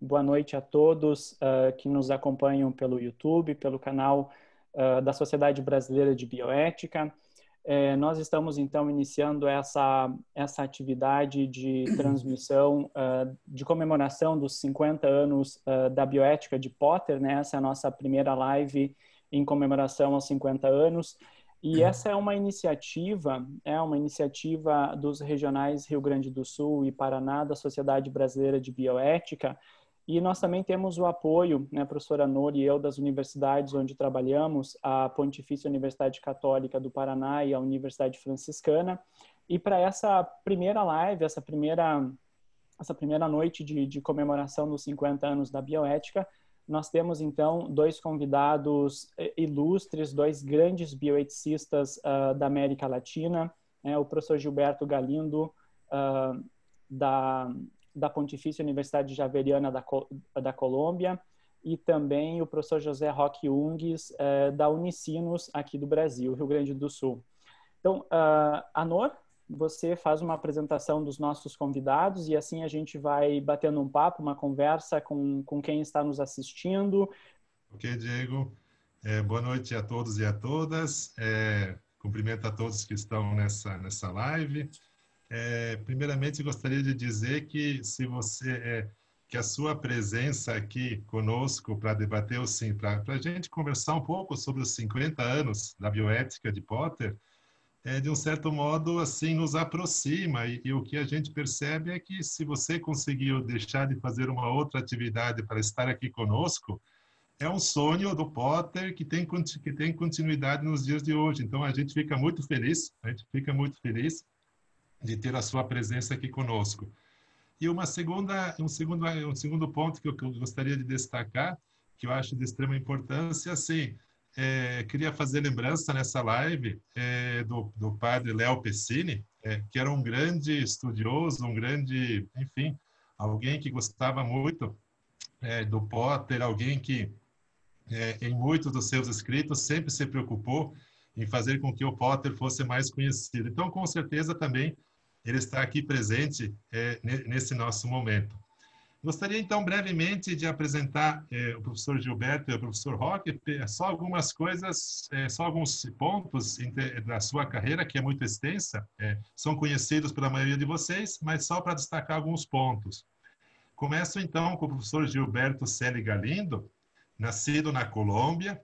boa noite a todos que nos acompanham pelo YouTube, pelo canal da Sociedade Brasileira de Bioética. Nós estamos, então, iniciando essa atividade de transmissão, de comemoração dos 50 anos da bioética de Potter, né? Essa é a nossa primeira live em comemoração aos 50 anos. E essa é uma iniciativa dos regionais Rio Grande do Sul e Paraná, da Sociedade Brasileira de Bioética. E nós também temos o apoio, né, a professora Nora e eu, das universidades onde trabalhamos, a Pontifícia Universidade Católica do Paraná e a Universidade Franciscana. E para essa primeira live, essa primeira noite de comemoração dos 50 anos da bioética, nós temos, então, dois convidados ilustres, dois grandes bioeticistas da América Latina, né, o professor Gilberto Galindo, da Pontifícia Universidade Javeriana da Colômbia, e também o professor José Roque Ungues, da Unicinos, aqui do Brasil, Rio Grande do Sul. Então, Anor, você faz uma apresentação dos nossos convidados e assim a gente vai batendo um papo, uma conversa com quem está nos assistindo. Ok, Diego. Boa noite a todos e a todas. Cumprimento a todos que estão nessa live. Primeiramente, gostaria de dizer que que a sua presença aqui conosco para debater, para a gente conversar um pouco sobre os 50 anos da bioética de Potter, de um certo modo, assim, nos aproxima. E o que a gente percebe é que se você conseguiu deixar de fazer uma outra atividade para estar aqui conosco, é um sonho do Potter que tem continuidade nos dias de hoje. Então, a gente fica muito feliz de ter a sua presença aqui conosco. E um segundo ponto que eu gostaria de destacar, que eu acho de extrema importância, assim, queria fazer lembrança nessa live do padre Léo Pessini, que era um grande estudioso, enfim, alguém que gostava muito do Potter, alguém que, em muitos dos seus escritos, sempre se preocupou em fazer com que o Potter fosse mais conhecido. Então, com certeza, também ele está aqui presente nesse nosso momento. Gostaria, então, brevemente de apresentar o professor Gilberto e o professor Roque, só algumas coisas, só alguns pontos da sua carreira, que é muito extensa, são conhecidos pela maioria de vocês, mas só para destacar alguns pontos. Começo, então, com o professor Gilberto Celi Galindo, nascido na Colômbia,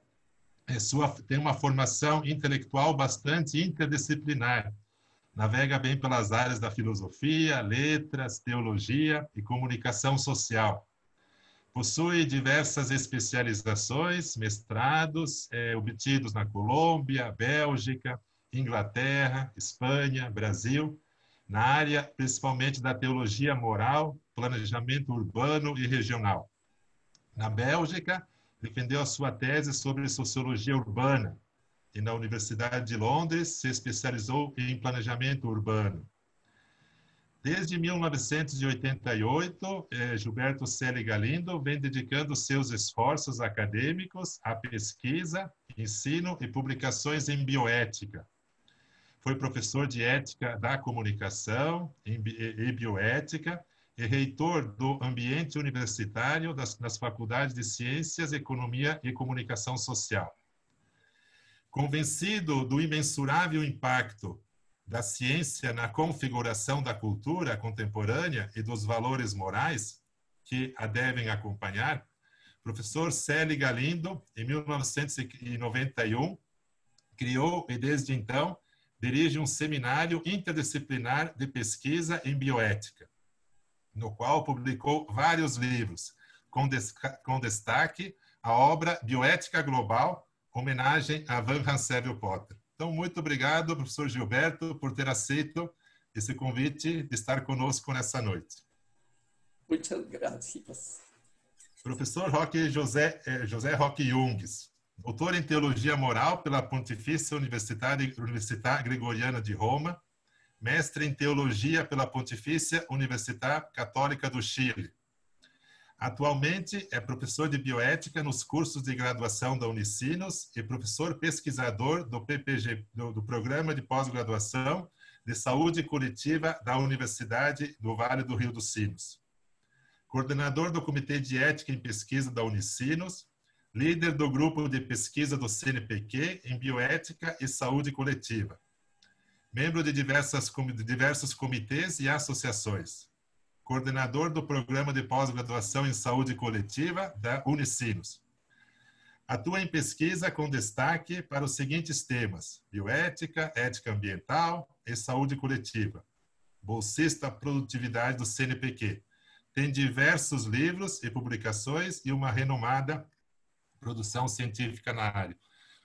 tem uma formação intelectual bastante interdisciplinar. Navega bem pelas áreas da filosofia, letras, teologia e comunicação social. Possui diversas especializações, mestrados, obtidos na Colômbia, Bélgica, Inglaterra, Espanha, Brasil, na área principalmente da teologia moral, planejamento urbano e regional. Na Bélgica, defendeu a sua tese sobre sociologia urbana, e na Universidade de Londres se especializou em planejamento urbano. Desde 1988, Gilberto Celi Galindo vem dedicando seus esforços acadêmicos à pesquisa, ensino e publicações em bioética. Foi professor de ética da comunicação e bioética e reitor do ambiente universitário nas faculdades de Ciências, Economia e Comunicação Social. Convencido do imensurável impacto da ciência na configuração da cultura contemporânea e dos valores morais que a devem acompanhar, professor Celi Galindo, em 1991, criou e, desde então, dirige um seminário interdisciplinar de pesquisa em bioética, no qual publicou vários livros, com destaque a obra Bioética Global, homenagem a Van Hansewil Potter. Então, muito obrigado, professor Gilberto, por ter aceito esse convite de estar conosco nessa noite. Muitas graças. Professor José Roque Ungues, doutor em Teologia Moral pela Pontifícia Universidade Gregoriana de Roma, mestre em Teologia pela Pontifícia Universidade Católica do Chile. Atualmente é professor de bioética nos cursos de graduação da Unicinos e professor pesquisador do do Programa de Pós-Graduação de Saúde Coletiva da Universidade do Vale do Rio dos Sinos. coordenador do Comitê de Ética em Pesquisa da Unicinos, líder do grupo de pesquisa do CNPq em Bioética e Saúde Coletiva, membro de diversos comitês e associações, coordenador do Programa de Pós-Graduação em Saúde Coletiva da Unicinos. Atua em pesquisa com destaque para os seguintes temas: bioética, ética ambiental e saúde coletiva. Bolsista Produtividade do CNPq. Tem diversos livros e publicações e uma renomada produção científica na área.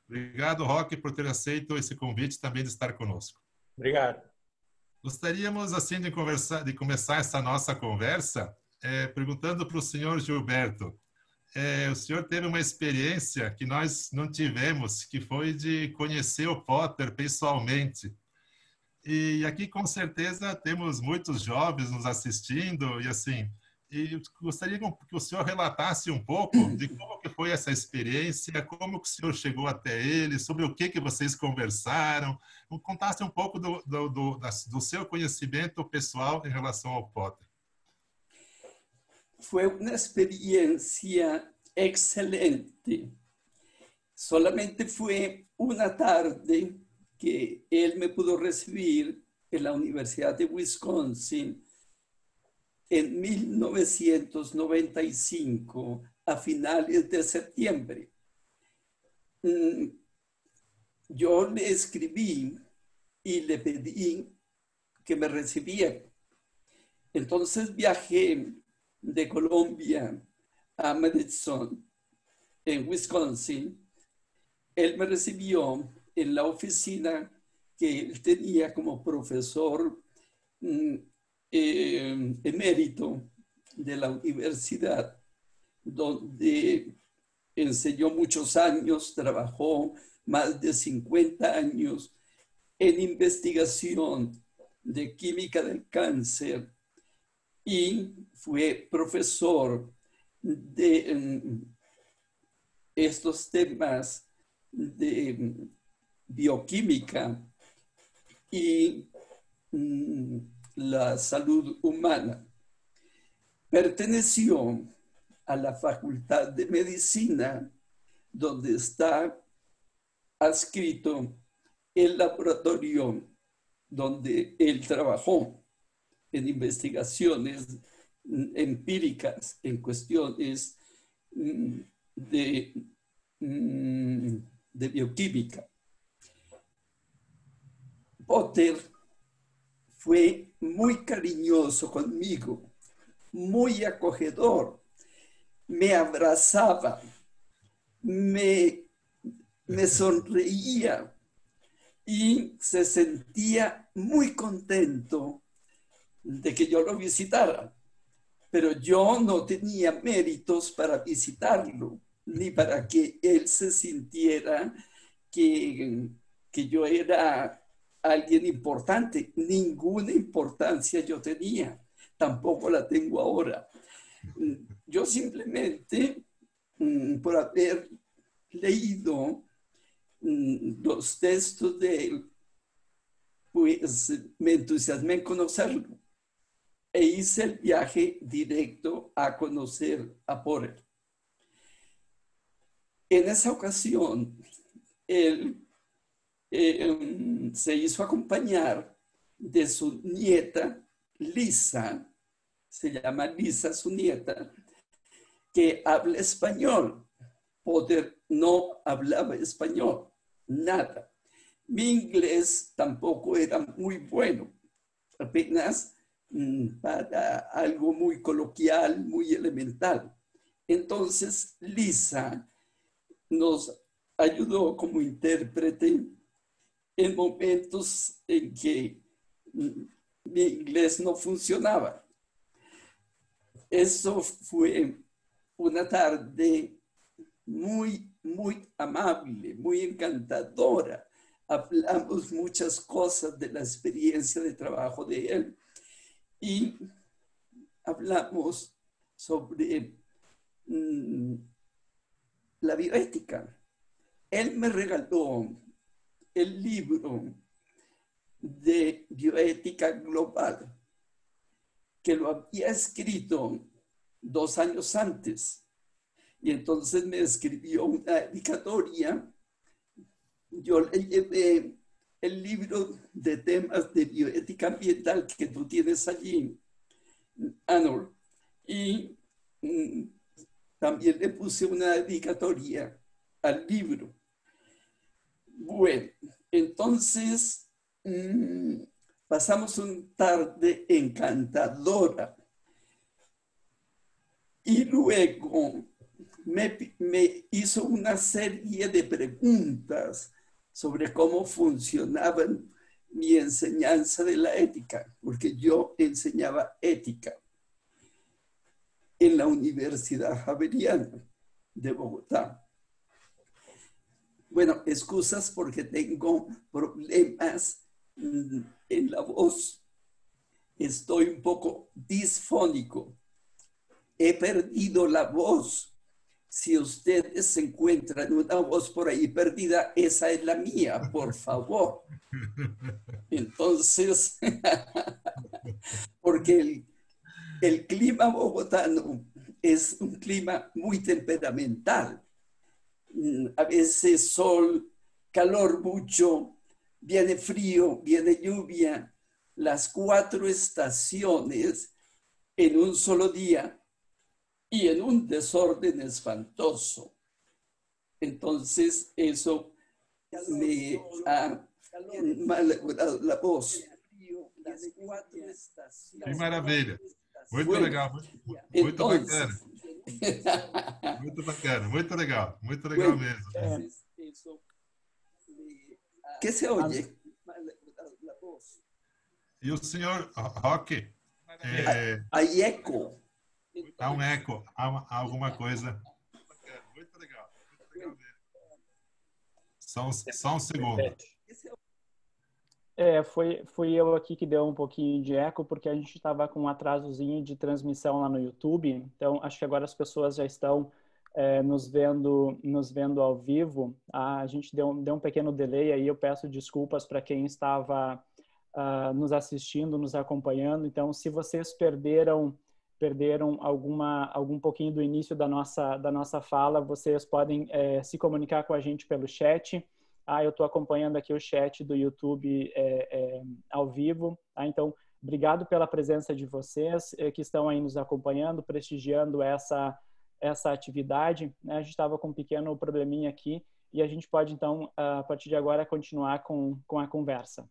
Obrigado, Roque, por ter aceito esse convite também de estar conosco. Obrigado. Gostaríamos, assim, de começar essa nossa conversa perguntando para o senhor Gilberto. O senhor teve uma experiência que nós não tivemos, que foi de conhecer o Potter pessoalmente. E aqui, com certeza, temos muitos jovens nos assistindo e assim... E gostaria que o senhor relatasse um pouco de como que foi essa experiência, como que o senhor chegou até ele, sobre o que vocês conversaram, contasse um pouco do seu conhecimento pessoal em relação ao Potter. Fue una experiencia excelente. Solamente fue una tarde que él me pudo recibir en la Universidad de Wisconsin en 1995, a finales de septiembre. Yo le escribí y le pedí que me recibiera. Entonces viajé de Colombia a Madison, en Wisconsin. Él me recibió en la oficina que él tenía como profesor emérito de la universidad, donde enseñó muchos años, trabajó más de 50 años en investigación de química del cáncer y fue profesor de estos temas de bioquímica y la salud humana. Perteneció a la Facultad de Medicina, donde está adscrito el laboratorio donde él trabajó en investigaciones empíricas en cuestiones de bioquímica. Potter fue muy cariñoso conmigo, muy acogedor, me abrazaba, me sonreía y se sentía muy contento de que yo lo visitara. Pero yo no tenía méritos para visitarlo, ni para que él se sintiera que yo era alguien importante. Ninguna importancia yo tenía, tampoco la tengo ahora. Yo simplemente, por haber leído los textos de él, pues me entusiasmé en conocerlo e hice el viaje directo a conocer a Potter. En esa ocasión, él se hizo acompañar de su nieta, Lisa, se llama Lisa su nieta, que habla español. Potter no hablaba español, nada. Mi inglés tampoco era muy bueno, apenas para algo muy coloquial, muy elemental. Entonces, Lisa nos ayudó como intérprete en momentos en que mi inglés no funcionaba. Eso fue una tarde muy, muy amable, muy encantadora. Hablamos muchas cosas de la experiencia de trabajo de él y hablamos sobre la bioética. Él me regaló el libro de bioética global, que lo había escrito 2 años antes. Y entonces me escribió una dedicatoria. Yo le llevé el libro de temas de bioética ambiental que tú tienes allí, Anor, y también le puse una dedicatoria al libro. Bueno, entonces pasamos una tarde encantadora y luego me hizo una serie de preguntas sobre cómo funcionaba mi enseñanza de la ética, porque yo enseñaba ética en la Universidad Javeriana de Bogotá. Bueno, excusas porque tengo problemas en la voz. Estoy un poco disfónico. He perdido la voz. Si ustedes encuentran una voz por ahí perdida, esa es la mía, por favor. Entonces, porque el clima bogotano es un clima muy temperamental. A veces sol, calor mucho, viene frío, viene lluvia, las 4 estaciones en un solo día y en un desorden espantoso. Entonces eso me ha malogrado la voz. Que maravilha! Muito legal, muito bacana. Muito bacana, muito legal mesmo. ¿Qué se oye? E o senhor Roque? Hay eco. Há um eco, há alguma coisa. Muito legal mesmo. Só um segundo. Fui eu aqui que deu um pouquinho de eco, porque a gente estava com um atrasozinho de transmissão lá no YouTube. Então, acho que agora as pessoas já estão nos vendo ao vivo. A gente deu um pequeno delay aí. Eu peço desculpas para quem estava nos assistindo, nos acompanhando. Então, se vocês perderam algum pouquinho do início da nossa fala, vocês podem se comunicar com a gente pelo chat. Eu estou acompanhando aqui o chat do YouTube ao vivo. Então, obrigado pela presença de vocês que estão aí nos acompanhando, prestigiando essa atividade. A gente estava com um pequeno probleminha aqui e a gente pode, então, a partir de agora, continuar com a conversa.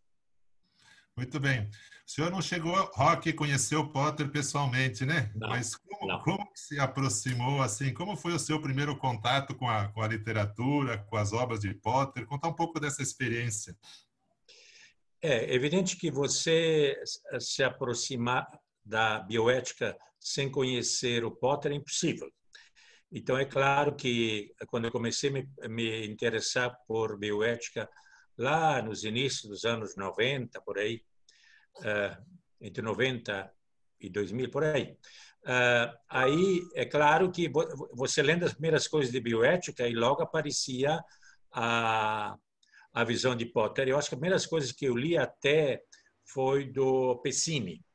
Muito bem. O senhor não chegou, Roque, conheceu o Potter pessoalmente, né? Não, mas como se aproximou, assim, como foi o seu primeiro contato com a literatura, com as obras de Potter? Contar um pouco dessa experiência. É evidente que você se aproximar da bioética sem conhecer o Potter é impossível. Então, é claro que quando eu comecei a me interessar por bioética, lá nos inícios dos anos 90, por aí, entre 90 e 2000, por aí. Aí, é claro que você lendo as primeiras coisas de bioética e logo aparecia a visão de Potter. Eu acho que as primeiras coisas que eu li até foi do Pessini.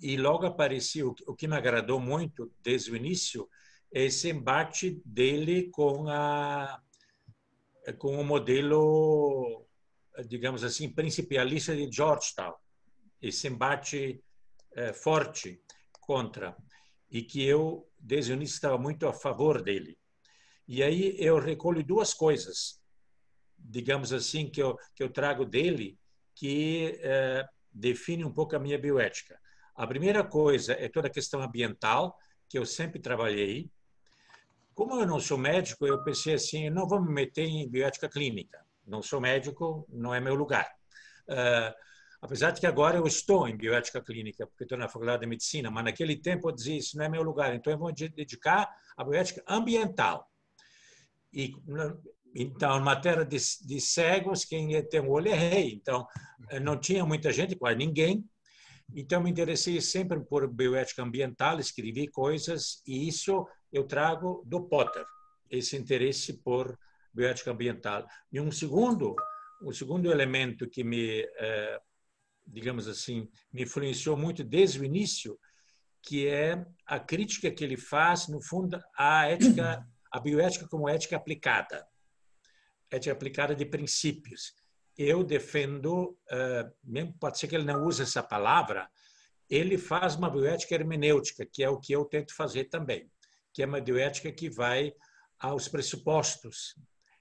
E logo aparecia, o que me agradou muito desde o início, é esse embate dele com o modelo, digamos assim, principialista de Georgetown. Esse embate forte contra, e que eu, desde o início, estava muito a favor dele. E aí eu recolho 2 coisas, digamos assim, que eu trago dele, que define um pouco a minha bioética. A primeira coisa é toda a questão ambiental, que eu sempre trabalhei. Como eu não sou médico, eu pensei assim, não vou me meter em bioética clínica. Não sou médico, não é meu lugar. Apesar de que agora eu estou em bioética clínica, porque estou na faculdade de medicina, mas naquele tempo eu dizia, isso não é meu lugar, então eu vou dedicar à bioética ambiental. E, então, em matéria de cegos, quem tem um olho é rei. Então, não tinha muita gente, quase ninguém. Então, me interessei sempre por bioética ambiental, escrevi coisas, e isso eu trago do Potter, esse interesse por bioética ambiental. E um segundo elemento que me, digamos assim, me influenciou muito desde o início, que é a crítica que ele faz, no fundo, à ética, a bioética como ética aplicada de princípios. Eu defendo, mesmo pode ser que ele não use essa palavra, ele faz uma bioética hermenêutica, que é o que eu tento fazer também, que é uma bioética que vai aos pressupostos,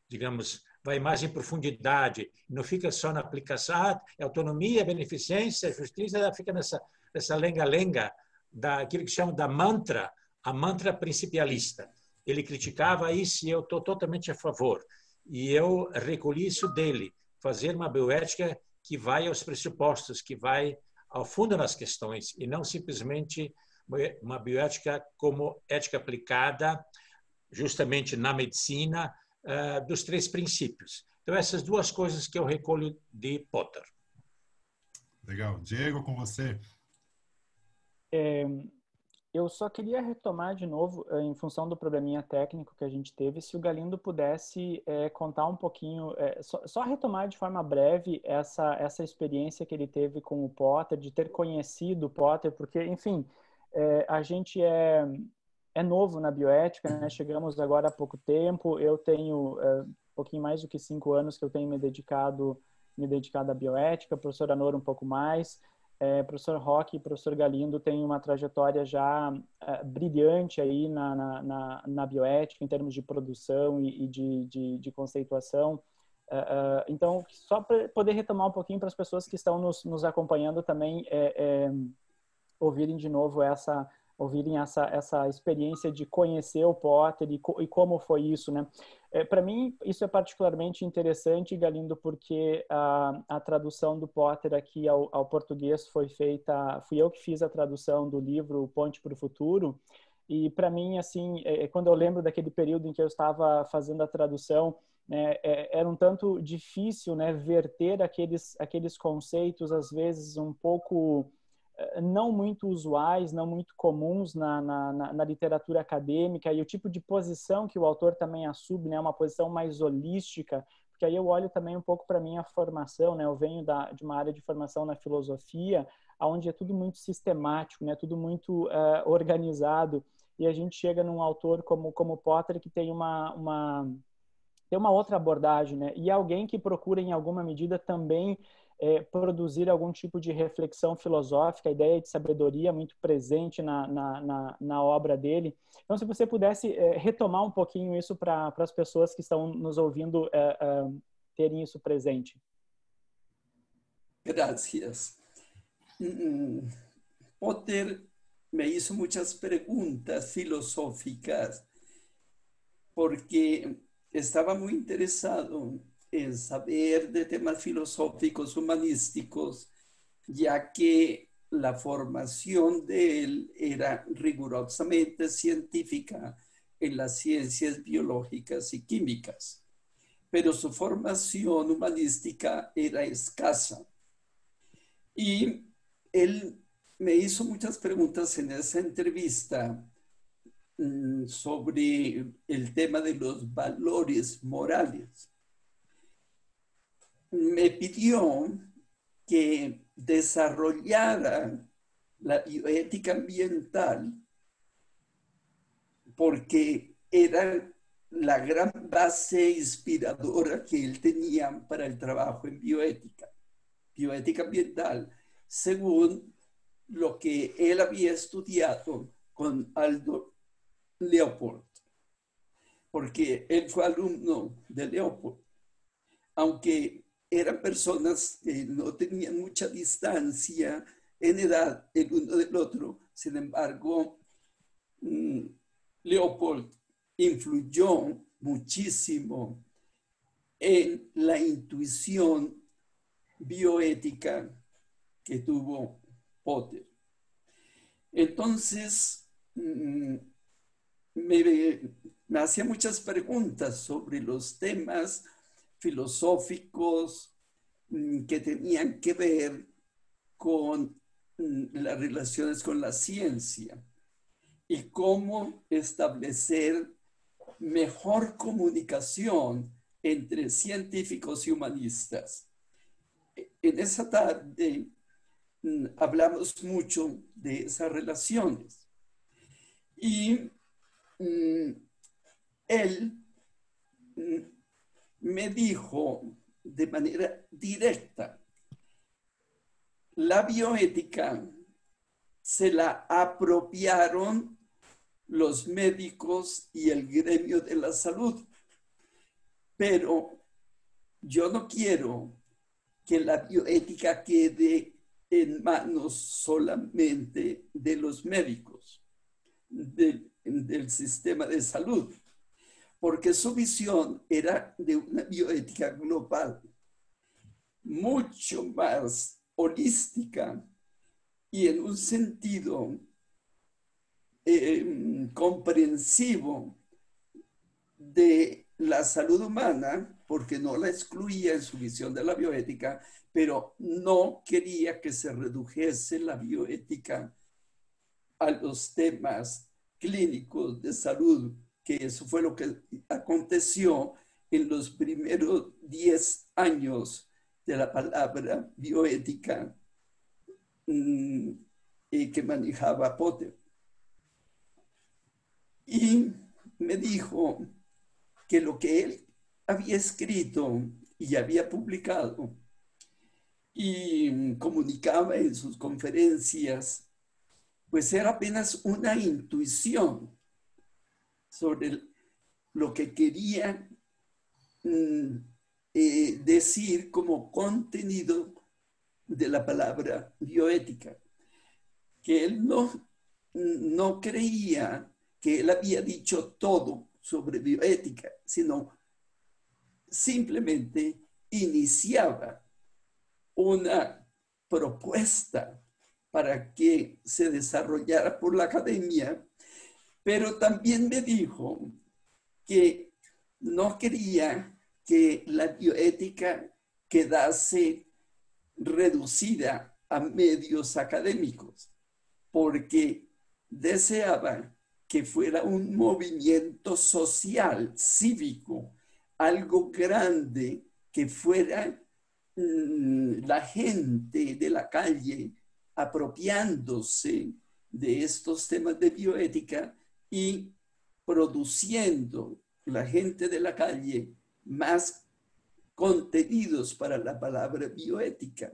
digamos, vai mais em profundidade, não fica só na aplicação, autonomia, beneficência, justiça, fica nessa lenga-lenga, daquilo que chama da mantra, a mantra principialista. Ele criticava isso e eu estou totalmente a favor. E eu recolhi isso dele, fazer uma bioética que vai aos pressupostos, que vai ao fundo das questões, e não simplesmente uma bioética como ética aplicada, justamente na medicina, dos 3 princípios. Então, essas 2 coisas que eu recolho de Potter. Legal. Diego, com você. Eu só queria retomar de novo, em função do probleminha técnico que a gente teve, se o Galindo pudesse contar um pouquinho, só retomar de forma breve essa experiência que ele teve com o Potter, de ter conhecido o Potter, porque, enfim, a gente é novo na bioética, né? Chegamos agora há pouco tempo, eu tenho um pouquinho mais do que 5 anos que eu tenho me dedicado à bioética, o professor Anor um pouco mais. Professor Roque e professor Galindo têm uma trajetória já brilhante aí na bioética, em termos de produção e de conceituação. Então, só para poder retomar um pouquinho para as pessoas que estão nos acompanhando também ouvirem de novo essa experiência de conhecer o Potter e como foi isso, né? Para mim, isso é particularmente interessante, Galindo, porque a tradução do Potter aqui ao português foi feita, fui eu que fiz a tradução do livro Ponte para o Futuro, e para mim, assim, quando eu lembro daquele período em que eu estava fazendo a tradução, né, era um tanto difícil, né, verter aqueles conceitos, às vezes, um pouco não muito usuais, não muito comuns na literatura acadêmica, e o tipo de posição que o autor também assume, né, uma posição mais holística, porque aí eu olho também um pouco para a minha formação, né, eu venho de uma área de formação na filosofia, onde é tudo muito sistemático, né, tudo muito organizado, e a gente chega num autor como Potter, que tem uma outra abordagem, né, e alguém que procura, em alguma medida, também produzir algum tipo de reflexão filosófica, a ideia de sabedoria muito presente na obra dele. Então, se você pudesse retomar um pouquinho isso para as pessoas que estão nos ouvindo terem isso presente. Gracias. Potter me hizo muchas preguntas filosóficas porque estaba muy interesado en saber de temas filosóficos humanísticos, ya que la formación de él era rigurosamente científica en las ciencias biológicas y químicas, pero su formación humanística era escasa. Y él me hizo muchas preguntas en esa entrevista sobre el tema de los valores morales. Me pidió que desarrollara la bioética ambiental porque era la gran base inspiradora que él tenía para el trabajo en bioética ambiental, según lo que él había estudiado con Aldo Leopold, porque él fue alumno de Leopold, aunque eran personas que no tenían mucha distancia en edad el uno del otro. Sin embargo, Leopold influyó muchísimo en la intuición bioética que tuvo Potter. Entonces, me hacía muchas preguntas sobre los temas filosóficos que tenían que ver con las relaciones con la ciencia y cómo establecer mejor comunicación entre científicos y humanistas. En esa tarde hablamos mucho de esas relaciones. Y él me dijo de manera directa, la bioética se la apropiaron los médicos y el gremio de la salud, pero yo no quiero que la bioética quede en manos solamente de los médicos, del sistema de salud, porque su visión era de una bioética global, mucho más holística y en un sentido comprensivo de la salud humana, porque no la excluía en su visión de la bioética, pero no quería que se redujese la bioética a los temas clínicos de salud, que eso fue lo que aconteció en los primeros 10 años de la palabra bioética que manejaba Potter. Y me dijo que lo que él había escrito y había publicado y comunicaba en sus conferencias, pues era apenas una intuición sobre lo que quería decir como contenido de la palabra bioética, que él no creía que él había dicho todo sobre bioética, sino simplemente iniciaba una propuesta para que se desarrollara por la academia, pero también me dijo que no quería que la bioética quedase reducida a medios académicos, porque deseaba que fuera un movimiento social, cívico, algo grande, que fuera la gente de la calle apropiándose de estos temas de bioética y produciendo la gente de la calle más contenidos para la palabra bioética.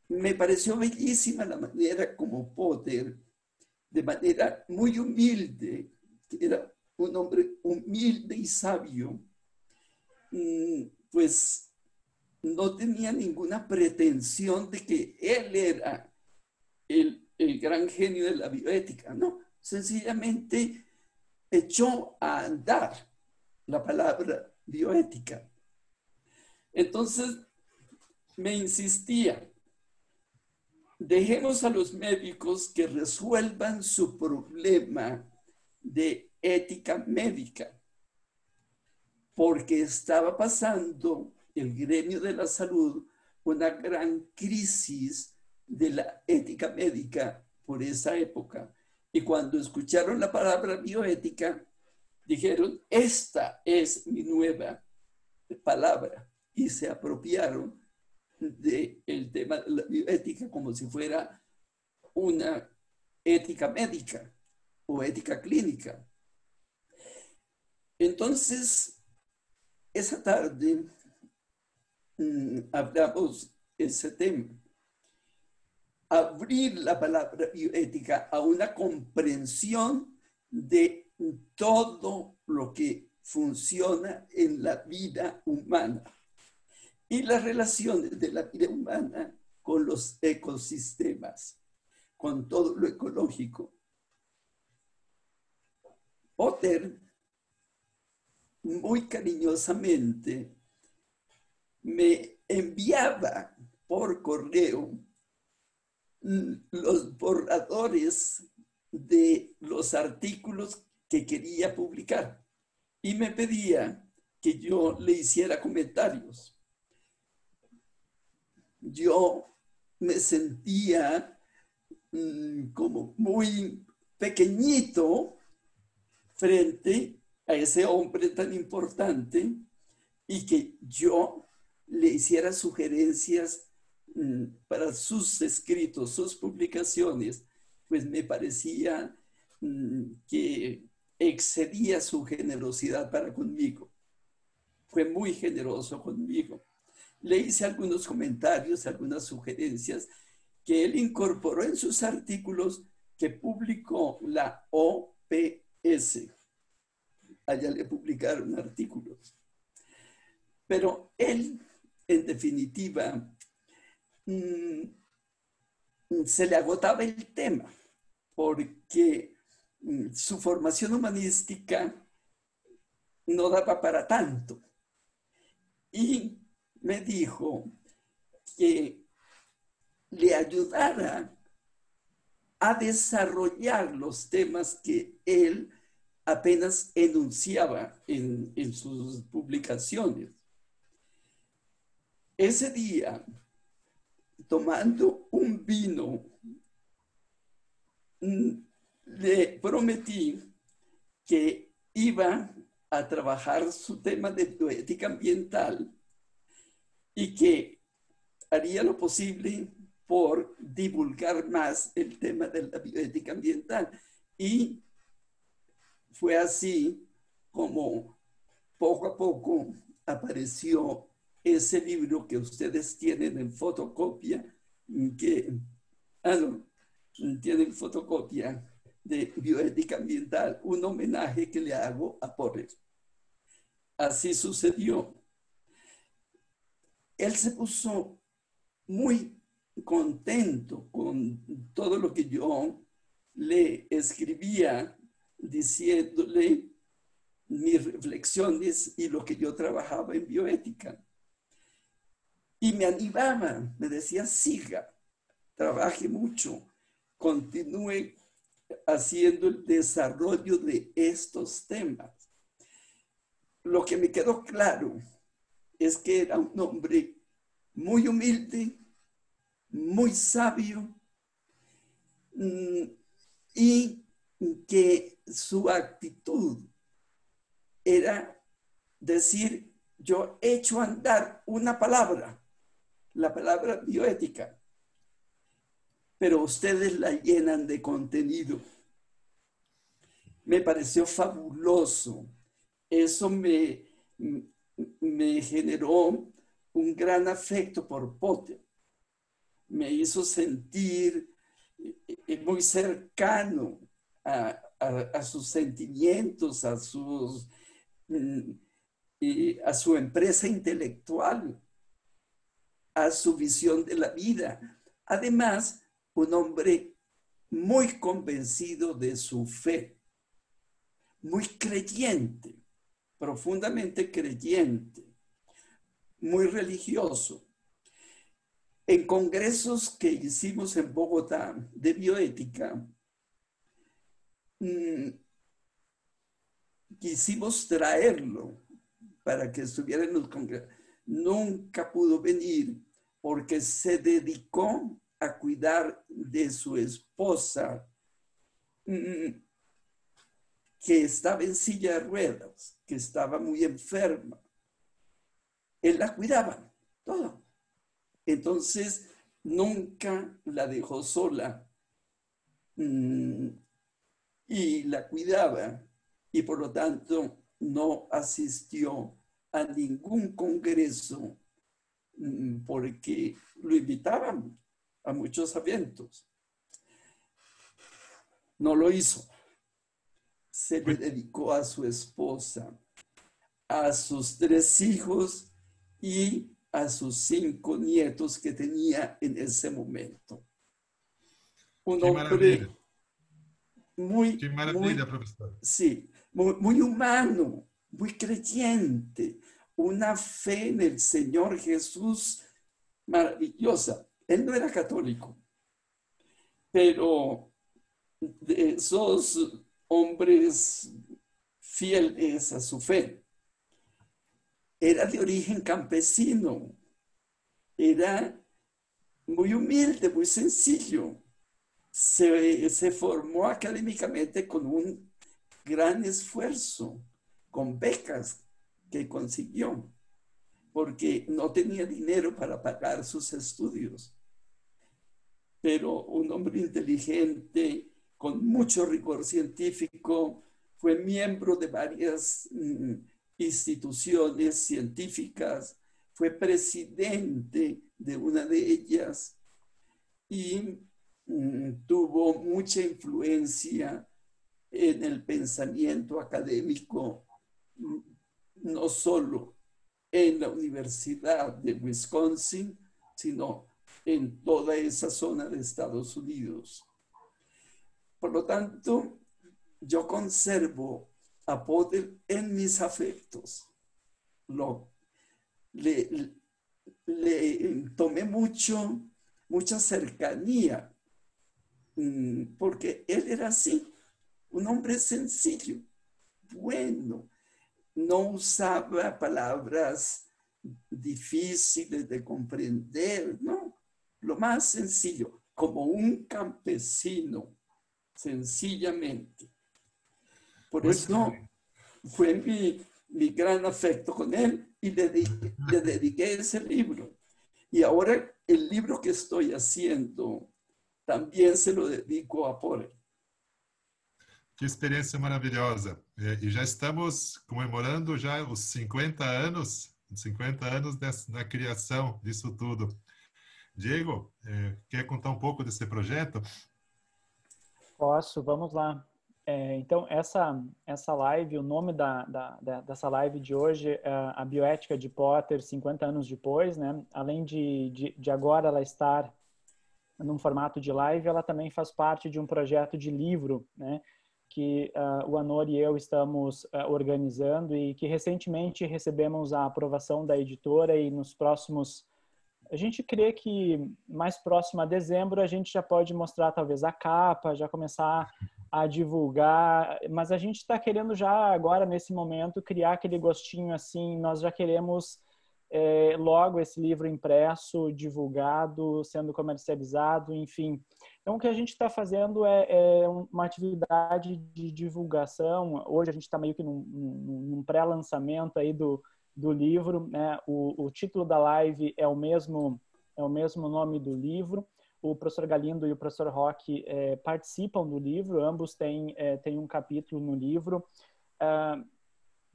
Me pareció bellísima la manera como Potter, de manera muy humilde, era un hombre humilde y sabio, pues no tenía ninguna pretensión de que él era el gran genio de la bioética, no, sencillamente echó a andar la palabra bioética. Entonces me insistía, dejemos a los médicos que resuelvan su problema de ética médica, porque estaba pasando el gremio de la salud una gran crisis de la ética médica por esa época. Y cuando escucharon la palabra bioética, dijeron, esta es mi nueva palabra, y se apropiaron del tema de la bioética como si fuera una ética médica o ética clínica. Entonces, esa tarde hablamos ese tema. Abrir la palabra bioética a una comprensión de todo lo que funciona en la vida humana y las relaciones de la vida humana con los ecosistemas, con todo lo ecológico. Potter, muy cariñosamente, me enviaba por correo los borradores de los artículos que quería publicar y me pedía que yo le hiciera comentarios. Yo me sentía como muy pequeñito frente a ese hombre tan importante y que yo le hiciera sugerencias para sus escritos, sus publicaciones, pues me parecía que excedía su generosidad para conmigo. Fue muy generoso conmigo. Le hice algunos comentarios, algunas sugerencias que él incorporó en sus artículos que publicó la OPS. Allá le publicaron artículos. Pero él, en definitiva, se le agotaba el tema porque su formación humanística no daba para tanto. Y me dijo que le ayudara a desarrollar los temas que él apenas enunciaba en sus publicaciones. Ese día, tomando un vino, le prometí que iba a trabajar su tema de bioética ambiental y que haría lo posible por divulgar más el tema de la bioética ambiental. Y fue así como poco a poco apareció ese libro que ustedes tienen en fotocopia, tienen fotocopia de bioética ambiental, un homenaje que le hago a Porres. Así sucedió. Él se puso muy contento con todo lo que yo le escribía, diciéndole mis reflexiones y lo que yo trabajaba en bioética. Y me animaba, me decía, siga, trabaje mucho, continúe haciendo el desarrollo de estos temas. Lo que me quedó claro es que era un hombre muy humilde, muy sabio, y que su actitud era decir, yo he hecho andar una palabra, la palabra bioética, pero ustedes la llenan de contenido. Me pareció fabuloso. Eso me generó un gran afecto por Potter. Me hizo sentir muy cercano a sus sentimientos, a su empresa intelectual, a su visión de la vida. Además, un hombre muy convencido de su fe, muy creyente, profundamente creyente, muy religioso. En congresos que hicimos en Bogotá de bioética, quisimos traerlo para que estuviera en los congresos. Nunca pudo venir porque se dedicó a cuidar de su esposa, que estaba en silla de ruedas, que estaba muy enferma. Él la cuidaba, todo. Entonces, nunca la dejó sola y la cuidaba, y por lo tanto no asistió a ningún congreso porque lo invitaban a muchos eventos. No lo hizo. Se le dedicó a su esposa, a sus 3 hijos y a sus 5 nietos que tenía en ese momento. Un hombre muy, qué maravilla, profesor. Sí, muy humano, muy creyente, una fe en el Señor Jesús maravillosa. Él no era católico, pero de esos hombres fieles a su fe. Era de origen campesino, era muy humilde, muy sencillo. Se formó académicamente con un gran esfuerzo, con becas que consiguió. porque no tenía dinero para pagar sus estudios. Pero un hombre inteligente, con mucho rigor científico, fue miembro de varias instituciones científicas, fue presidente de una de ellas y tuvo mucha influencia en el pensamiento académico, no solo en la Universidad de Wisconsin, sino en toda esa zona de Estados Unidos. Por lo tanto, yo conservo a Potter en mis afectos. Le tomé mucha cercanía, porque él era así, un hombre sencillo, bueno, no usaba palabras difíciles de comprender, no, lo más sencillo, como un campesino, sencillamente. Por eso fue mi gran afecto con él y le dediqué ese libro. Y ahora el libro que estoy haciendo también se lo dedico a Potter. Que experiência maravilhosa. E já estamos comemorando já os 50 anos da criação disso tudo. Diego, quer contar um pouco desse projeto? Posso, vamos lá. Então, essa live, o nome dessa live de hoje é a Bioética de Potter, 50 anos depois, né? Além de agora ela estar num formato de live, ela também faz parte de um projeto de livro, né? Que o Anor e eu estamos organizando e que recentemente recebemos a aprovação da editora e nos próximos... A gente crê que mais próximo a dezembro a gente já pode mostrar talvez a capa, já começar a divulgar, mas a gente está querendo já agora, nesse momento, criar aquele gostinho assim, nós já queremos logo esse livro impresso, divulgado, sendo comercializado, enfim. Então, o que a gente está fazendo é uma atividade de divulgação. Hoje a gente está meio que num pré-lançamento aí do livro, né? O título da live é o mesmo nome do livro. O professor Galindo e o professor Roque participam do livro, ambos têm um capítulo no livro.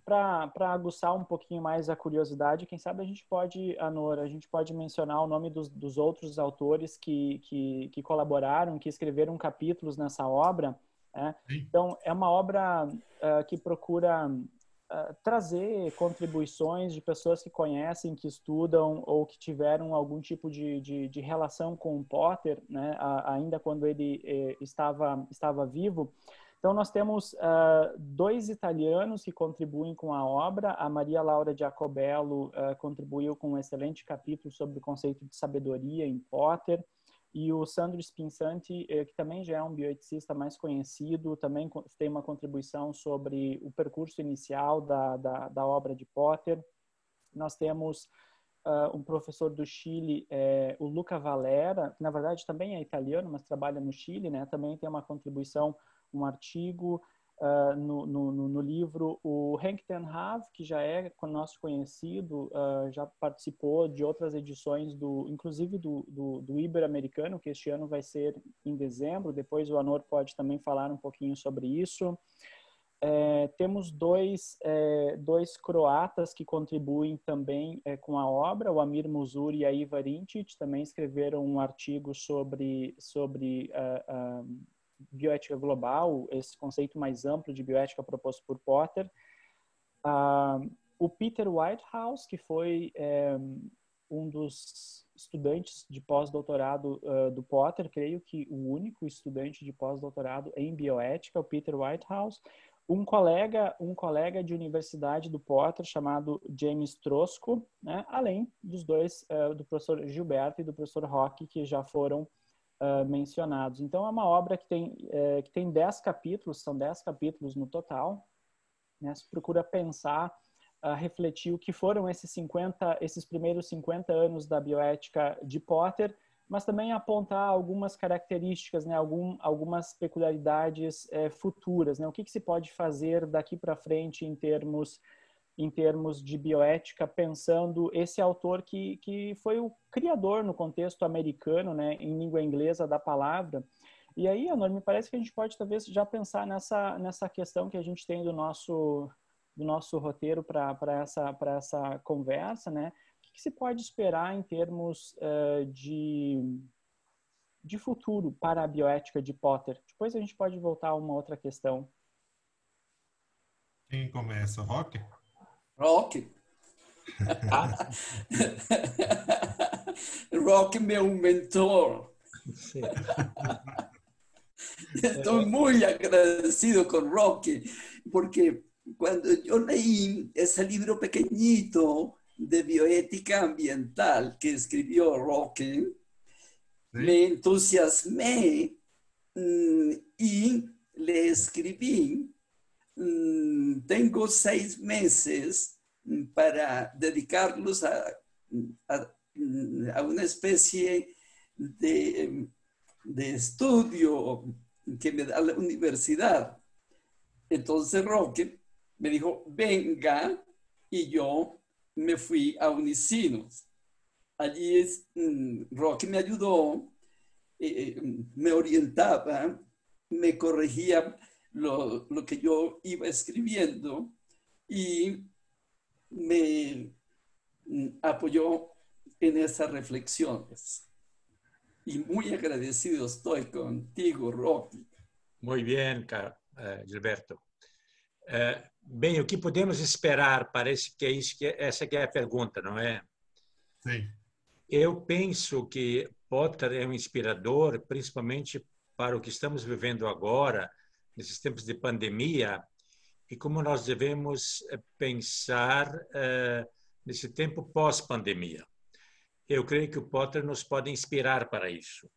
Para aguçar um pouquinho mais a curiosidade, quem sabe a gente pode mencionar o nome dos outros autores que colaboraram, que escreveram capítulos nessa obra. Né? Então, é uma obra que procura trazer contribuições de pessoas que conhecem, que estudam ou que tiveram algum tipo de relação com o Potter, né? Ainda quando ele estava vivo. Então, nós temos 2 italianos que contribuem com a obra. A Maria Laura Giacobello contribuiu com um excelente capítulo sobre o conceito de sabedoria em Potter. E o Sandro Spinsanti, que também já é um bioeticista mais conhecido, também tem uma contribuição sobre o percurso inicial da obra de Potter. Nós temos um professor do Chile, o Luca Valera, que na verdade também é italiano, mas trabalha no Chile, né? Também tem uma contribuição, um artigo no livro. O Henk ten Hav, que já é nosso conhecido, já participou de outras edições, inclusive do Ibero-Americano, que este ano vai ser em dezembro. Depois o Anor pode também falar um pouquinho sobre isso. Temos dois croatas que contribuem também com a obra, o Amir Muzur e a Iva Rinčić, também escreveram um artigo sobre bioética global, esse conceito mais amplo de bioética proposto por Potter. O Peter Whitehouse, que foi um dos estudantes de pós-doutorado do Potter, creio que o único estudante de pós-doutorado em bioética, o Peter Whitehouse. Um colega de universidade do Potter chamado James Trosco, né? Além dos dois, do professor Gilberto e do professor Roque, que já foram mencionados. Então, é uma obra que tem 10 capítulos, são 10 capítulos no total, né? Se procura pensar, refletir o que foram esses primeiros 50 anos da bioética de Potter, mas também apontar algumas características, né? Algumas peculiaridades futuras, né? O que se pode fazer daqui para frente em termos em termos de bioética, pensando esse autor que foi o criador no contexto americano, né, em língua inglesa da palavra. E aí, Anor, me parece que a gente pode talvez já pensar nessa questão que a gente tem do nosso roteiro para essa conversa, né? O que se pode esperar em termos de futuro para a bioética de Potter? Depois a gente pode voltar a uma outra questão. Quem começa? Roque? Roque. Roque, meu mentor. Sí. Estoy muy agradecido con Roque, porque cuando yo leí ese libro pequeñito de bioética ambiental que escribió Roque, ¿Sí? me entusiasmé y le escribí. Tengo 6 meses para dedicarlos a una especie de estudio que me da la universidad. Entonces Roque me dijo, venga, y yo me fui a Unicinos. Allí Roque me ayudó, me orientaba, me corregía lo que yo iba escribiendo y me apoyó en esas reflexiones. Y muy agradecido estoy contigo, Roque. Muito bem, Gilberto. Bem, o que podemos esperar? Parece que é isso essa que é a pergunta, não é? Sim. Eu penso que Potter é um inspirador, principalmente para o que estamos vivendo agora, nesses tempos de pandemia, e como nós devemos pensar nesse tempo pós-pandemia. Eu creio que o Potter nos pode inspirar para isso,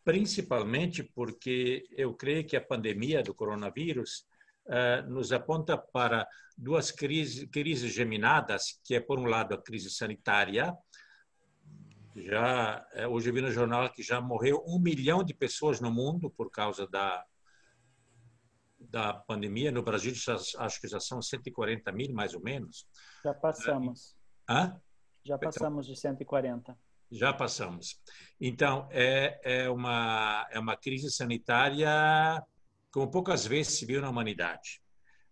principalmente porque eu creio que a pandemia do coronavírus nos aponta para duas crises geminadas, que é, por um lado, a crise sanitária. Hoje eu vi no jornal que já morreu 1 milhão de pessoas no mundo por causa da pandemia. No Brasil, acho que já são 140 mil, mais ou menos. Já passamos. Já passamos de 140. Já passamos. Então, é uma crise sanitária como poucas vezes se viu na humanidade.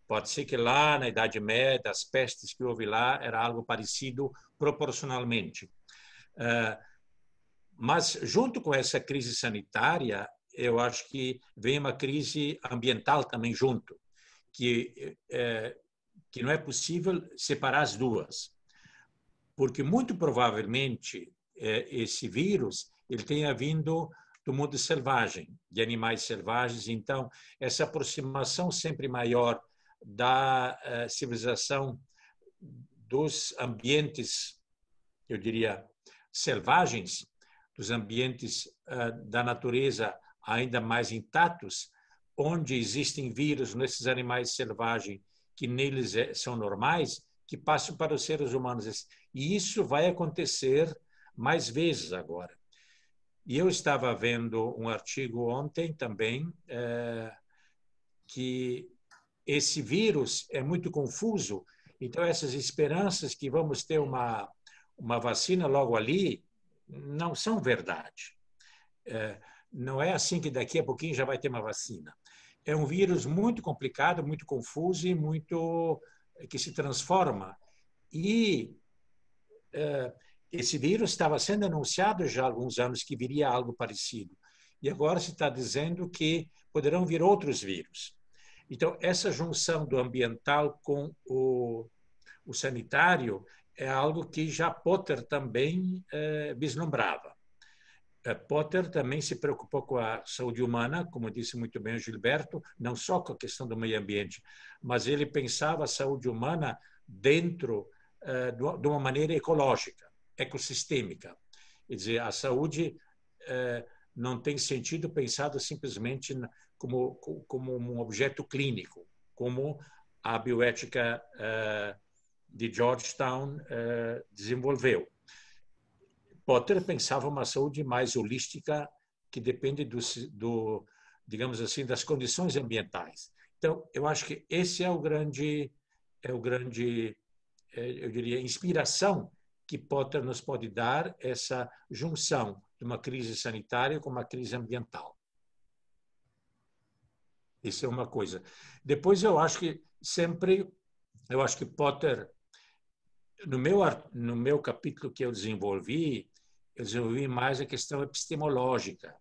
Pode ser que lá na Idade Média, as pestes que houve lá era algo parecido proporcionalmente. Mas, junto com essa crise sanitária, eu acho que vem uma crise ambiental também junto, que não é possível separar as duas. Porque, muito provavelmente, esse vírus ele tenha vindo do mundo selvagem, de animais selvagens. Então, essa aproximação sempre maior da civilização dos ambientes, eu diria, selvagens, dos ambientes da natureza ainda mais intactos, onde existem vírus nesses animais selvagens que neles são normais, que passam para os seres humanos. E isso vai acontecer mais vezes agora. E eu estava vendo um artigo ontem também que esse vírus é muito confuso. Então, essas esperanças que vamos ter uma vacina logo ali não são verdade. Não é assim que daqui a pouquinho já vai ter uma vacina. É um vírus muito complicado, muito confuso e muito que se transforma. E esse vírus estava sendo anunciado já há alguns anos que viria algo parecido. E agora se está dizendo que poderão vir outros vírus. Então, essa junção do ambiental com o sanitário é algo que já Potter também vislumbrava. Potter também se preocupou com a saúde humana, como disse muito bem o Gilberto, não só com a questão do meio ambiente, mas ele pensava a saúde humana dentro de uma maneira ecológica, ecossistêmica. Quer dizer, a saúde não tem sentido pensado simplesmente como um objeto clínico, como a bioética de Georgetown desenvolveu. Potter pensava uma saúde mais holística, que depende digamos assim, das condições ambientais. Então, eu acho que esse é o grande eu diria, inspiração que Potter nos pode dar, essa junção de uma crise sanitária com uma crise ambiental. Isso é uma coisa. Depois eu acho que Potter, no meu capítulo que eu desenvolvi mais a questão epistemológica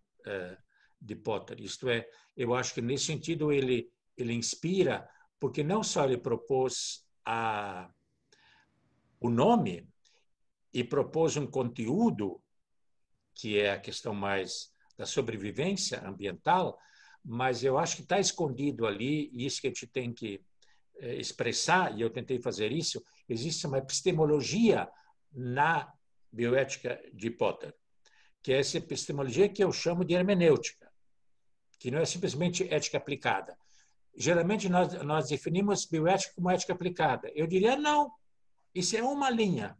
de Potter. Isto é, eu acho que nesse sentido ele inspira, porque não só ele propôs o nome e propôs um conteúdo, que é a questão mais da sobrevivência ambiental, mas eu acho que está escondido ali, e isso que a gente tem que expressar, e eu tentei fazer isso, existe uma epistemologia na bioética de Potter, que é essa epistemologia que eu chamo de hermenêutica, que não é simplesmente ética aplicada. Geralmente nós definimos bioética como ética aplicada. Eu diria, não, isso é uma linha.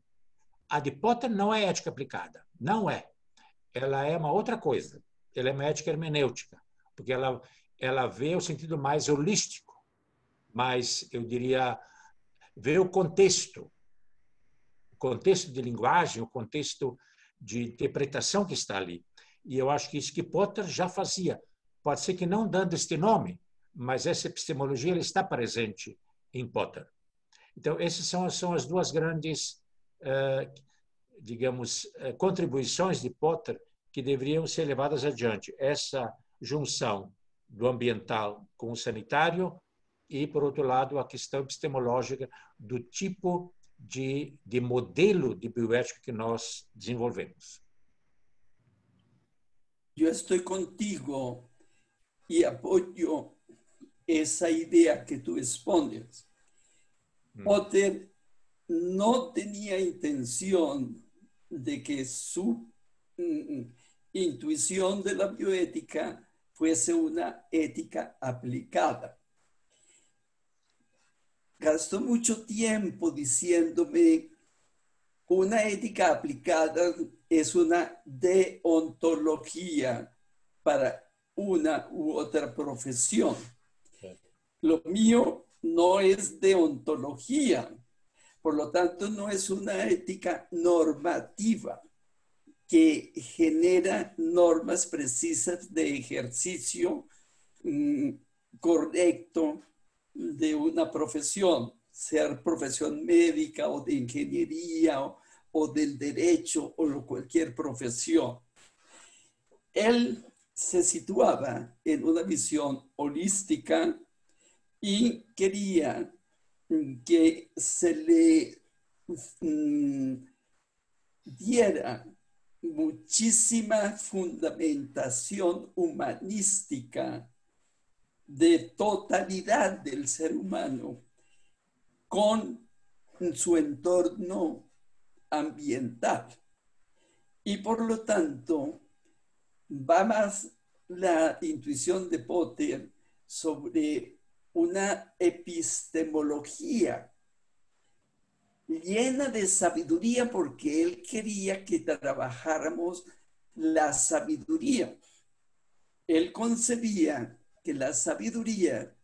A de Potter não é ética aplicada, não é. Ela é uma outra coisa, ela é uma ética hermenêutica, porque ela vê o sentido mais holístico, mas eu diria, vê o contexto de linguagem, o contexto de interpretação que está ali. E eu acho que isso que Potter já fazia. Pode ser que não dando este nome, mas essa epistemologia ela está presente em Potter. Então, essas são as duas grandes, digamos, contribuições de Potter que deveriam ser levadas adiante. Essa junção do ambiental com o sanitário e, por outro lado, a questão epistemológica do tipo de modelo de bioética que nós desenvolvemos. Eu estou contigo e apoio essa ideia que tu expones. Potter no tenía intención de que su intuición de la bioética fuese una ética aplicada. Gastó mucho tiempo diciéndome, una ética aplicada es una deontología para una u otra profesión. Lo mío no es deontología, por lo tanto no es una ética normativa que genera normas precisas de ejercicio correcto de una profesión, sea profesión médica o de ingeniería o del derecho o cualquier profesión. Él se situaba en una visión holística y quería que se le diera muchísima fundamentación humanística de totalidad del ser humano con su entorno ambiental. Y por lo tanto, va más la intuición de Potter sobre una epistemología llena de sabiduría, porque él quería que trabajáramos la sabiduría. Él concebía que la sabiduría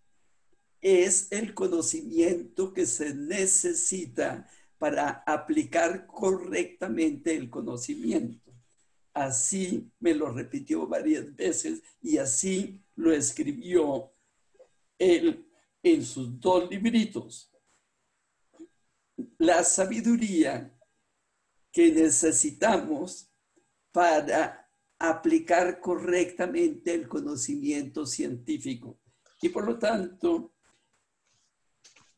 es el conocimiento que se necesita para aplicar correctamente el conocimiento. Así me lo repitió varias veces y así lo escribió él en sus 2 libritos. La sabiduría que necesitamos para aplicar correctamente el conocimiento científico. Y por lo tanto,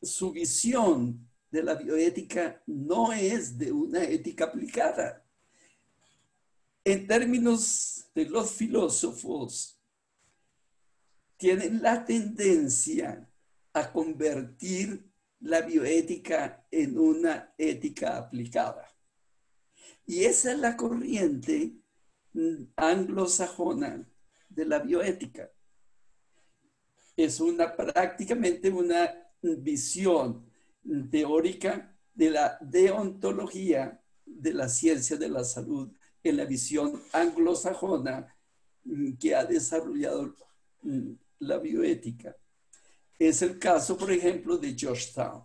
su visión de la bioética no es de una ética aplicada. En términos de los filósofos, tienen la tendencia a convertir la bioética en una ética aplicada. Y esa es la corriente anglosajona de la bioética. Es prácticamente una visión teórica de la deontología de la ciencia de la salud en la visión anglosajona que ha desarrollado la bioética. Es el caso, por ejemplo, de Georgetown.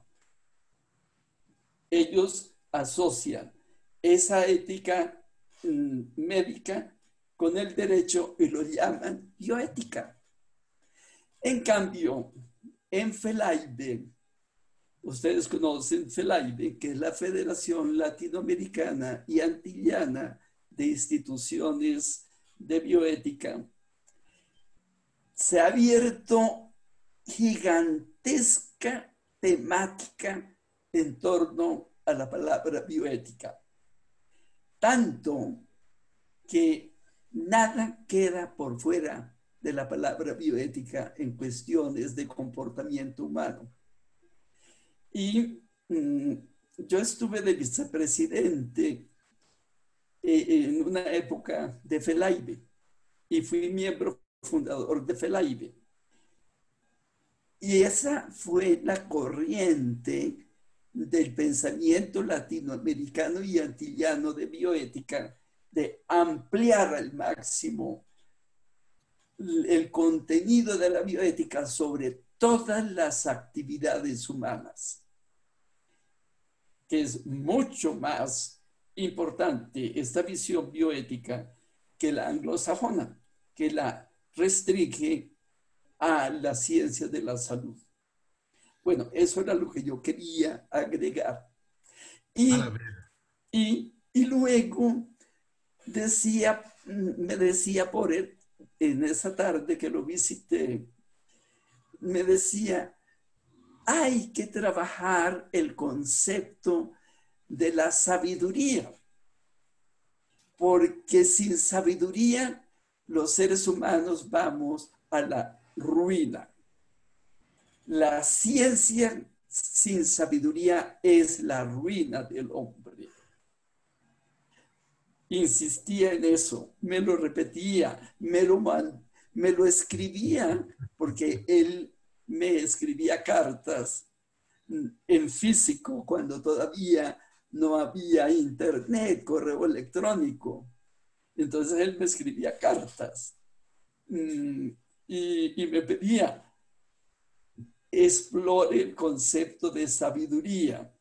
ellos asocian esa ética médica con el derecho y lo llaman bioética. En cambio, en FELAIBE, ustedes conocen FELAIBE, que es la Federación Latinoamericana y Antillana de Instituciones de Bioética, se ha abierto gigantesca temática en torno a la palabra bioética. Tanto que nada queda por fuera de la palabra bioética en cuestiones de comportamiento humano. Y yo estuve de vicepresidente en una época de FELAIBE y fui miembro fundador de FELAIBE. Y esa fue la corriente del pensamiento latinoamericano y antillano de bioética, de ampliar al máximo el contenido de la bioética sobre todas las actividades humanas, que es mucho más importante esta visión bioética que la anglosajona, que la restringe a la ciencia de la salud. Bueno, eso era lo que yo quería agregar. Y luego me decía por él, en esa tarde que lo visité, me decía, hay que trabajar el concepto de la sabiduría, porque sin sabiduría los seres humanos vamos a la ruina. La ciencia sin sabiduría es la ruina del hombre. Insistía en eso, me lo repetía, me lo escribía, porque él me escribía cartas en físico cuando todavía no había internet, correo electrónico. Entonces él me escribía cartas y me pedía, explore el concepto de sabiduría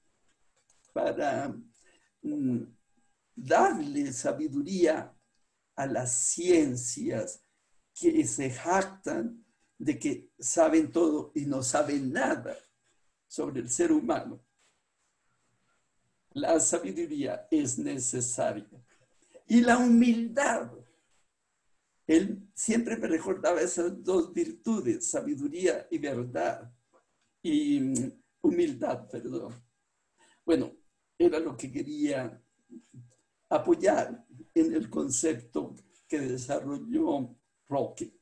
para darle sabiduría a las ciencias que se jactan de que saben todo y no saben nada sobre el ser humano. La sabiduría es necesaria. Y la humildad. Él siempre me recordaba esas dos virtudes, sabiduría y verdad. Y humildad, perdón. Bueno, era lo que quería apoyar en el concepto que desarrolló Roque.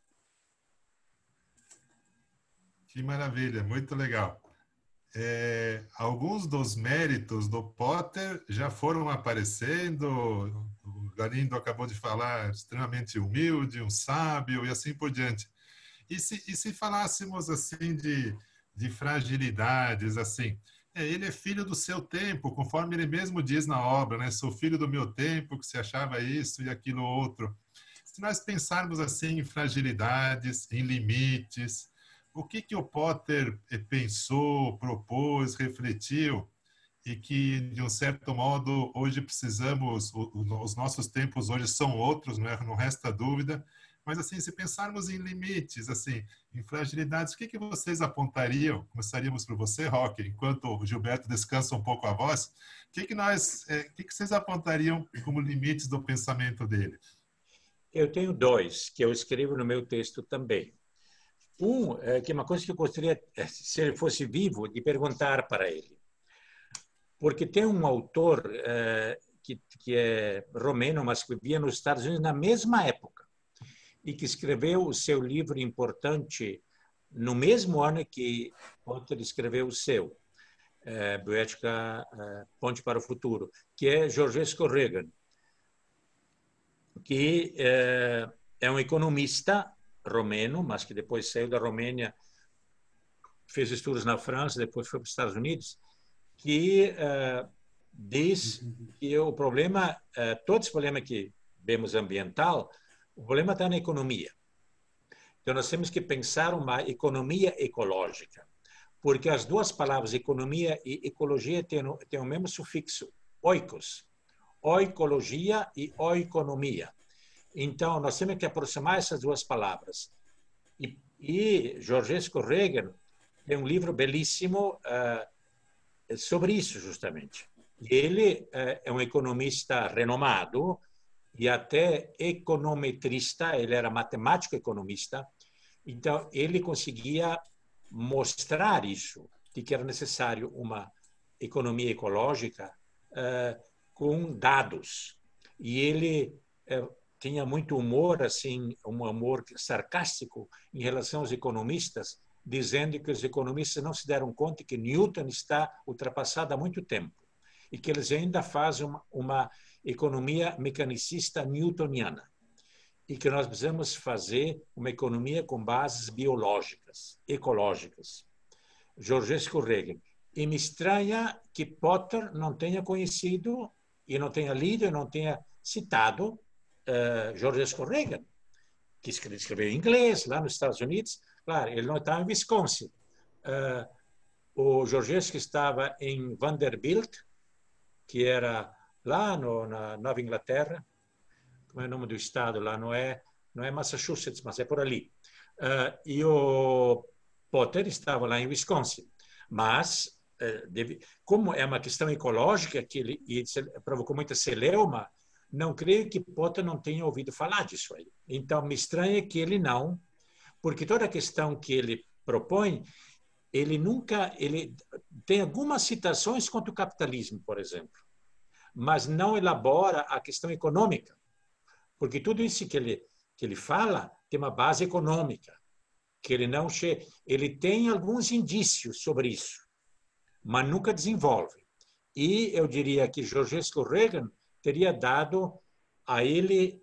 Que maravilha, muito legal. Alguns dos méritos do Potter já foram aparecendo. O Galindo acabou de falar, extremamente humilde, um sábio e assim por diante. E se falássemos assim de fragilidades, assim, ele é filho do seu tempo, conforme ele mesmo diz na obra, né? Sou filho do meu tempo, que se achava isso e aquilo outro. Se nós pensarmos assim em fragilidades, em limites, o que o Potter pensou, propôs, refletiu e que, de um certo modo, hoje precisamos, os nossos tempos hoje são outros, não resta dúvida, mas, assim, se pensarmos em limites, assim, em fragilidades, o que vocês apontariam? Começaríamos por você, Roque, enquanto o Gilberto descansa um pouco a voz. O que vocês apontariam como limites do pensamento dele? Eu tenho dois, que eu escrevo no meu texto também. Que é uma coisa que eu gostaria, se ele fosse vivo, de perguntar para ele. Porque tem um autor que é romeno, mas que vivia nos Estados Unidos na mesma época, e que escreveu o seu livro importante no mesmo ano que Potter escreveu o seu, Bioética, Ponte para o Futuro, que é Georges Corrigan, que é um economista romeno, mas que depois saiu da Romênia, fez estudos na França, depois foi para os Estados Unidos, que diz que o problema, todo esse problema que vemos ambiental, o problema está na economia. Então, nós temos que pensar uma economia ecológica, porque as duas palavras, economia e ecologia, têm o mesmo sufixo, oikos. Oicologia e oeconomia. Então, nós temos que aproximar essas duas palavras. E Georgescu Reagan tem um livro belíssimo sobre isso, justamente. Ele é um economista renomado e até econometrista, ele era matemático economista, então ele conseguia mostrar isso, de que era necessário uma economia ecológica com dados. E ele tinha muito humor, assim, um humor sarcástico em relação aos economistas, dizendo que os economistas não se deram conta que Newton está ultrapassado há muito tempo e que eles ainda fazem uma economia mecanicista newtoniana e que nós precisamos fazer uma economia com bases biológicas, ecológicas. Georgescu Reagan. E me estranha que Potter não tenha conhecido e não tenha lido e não tenha citado Georgescu Reagan, que escreveu em inglês lá nos Estados Unidos. Claro, ele não estava em Wisconsin. O Georgescu estava em Vanderbilt, que era lá na Nova Inglaterra. Como é o nome do estado lá? Não é Massachusetts, mas é por ali. E o Potter estava lá em Wisconsin. Mas, como é uma questão ecológica que ele provocou muita celeuma, não creio que Potter não tenha ouvido falar disso aí. Então, me estranha que ele não, porque toda a questão que ele propõe, ele tem algumas citações contra o capitalismo, por exemplo, mas não elabora a questão econômica, porque tudo isso que ele fala tem uma base econômica, que ele tem alguns indícios sobre isso, mas nunca desenvolve. E eu diria que Georgescu Reagan teria dado a ele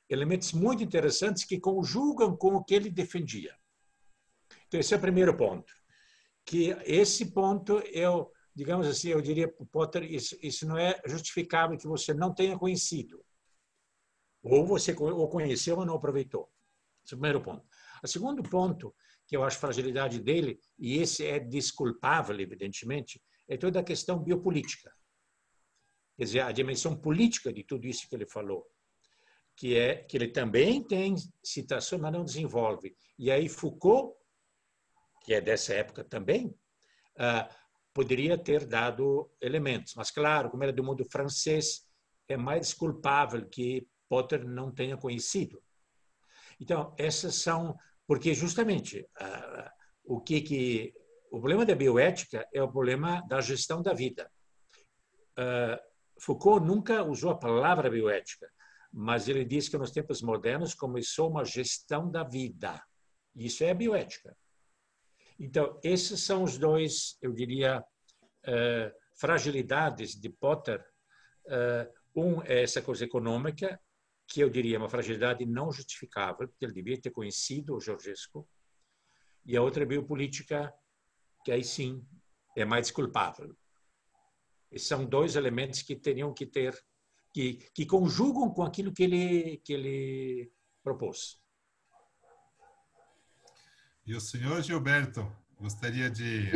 elementos muito interessantes que conjugam com o que ele defendia. Então, esse é o primeiro ponto. Que esse ponto, digamos assim, eu diria para o Potter, isso não é justificável que você não tenha conhecido. Ou você o conheceu, mas não aproveitou. Esse é o primeiro ponto. O segundo ponto, que eu acho fragilidade dele, e esse é desculpável, evidentemente, é toda a questão biopolítica. Quer dizer, a dimensão política de tudo isso que ele falou, que é que ele também tem citação, mas não desenvolve. E aí Foucault, que é dessa época também, poderia ter dado elementos. Mas, claro, como era do mundo francês, é mais desculpável que Potter não tenha conhecido. Então, essas são... Porque, justamente, o problema da bioética é o problema da gestão da vida. Foucault nunca usou a palavra bioética, mas ele diz que nos tempos modernos começou uma gestão da vida. Isso é a bioética. Então, esses são os dois, eu diria, fragilidades de Potter. Um é essa coisa econômica, que eu diria uma fragilidade não justificável, porque ele devia ter conhecido o Georgescu, e a outra é biopolítica, que aí sim é mais desculpável. E são dois elementos que teriam que ter, que conjugam com aquilo que ele propôs. E o senhor Gilberto gostaria de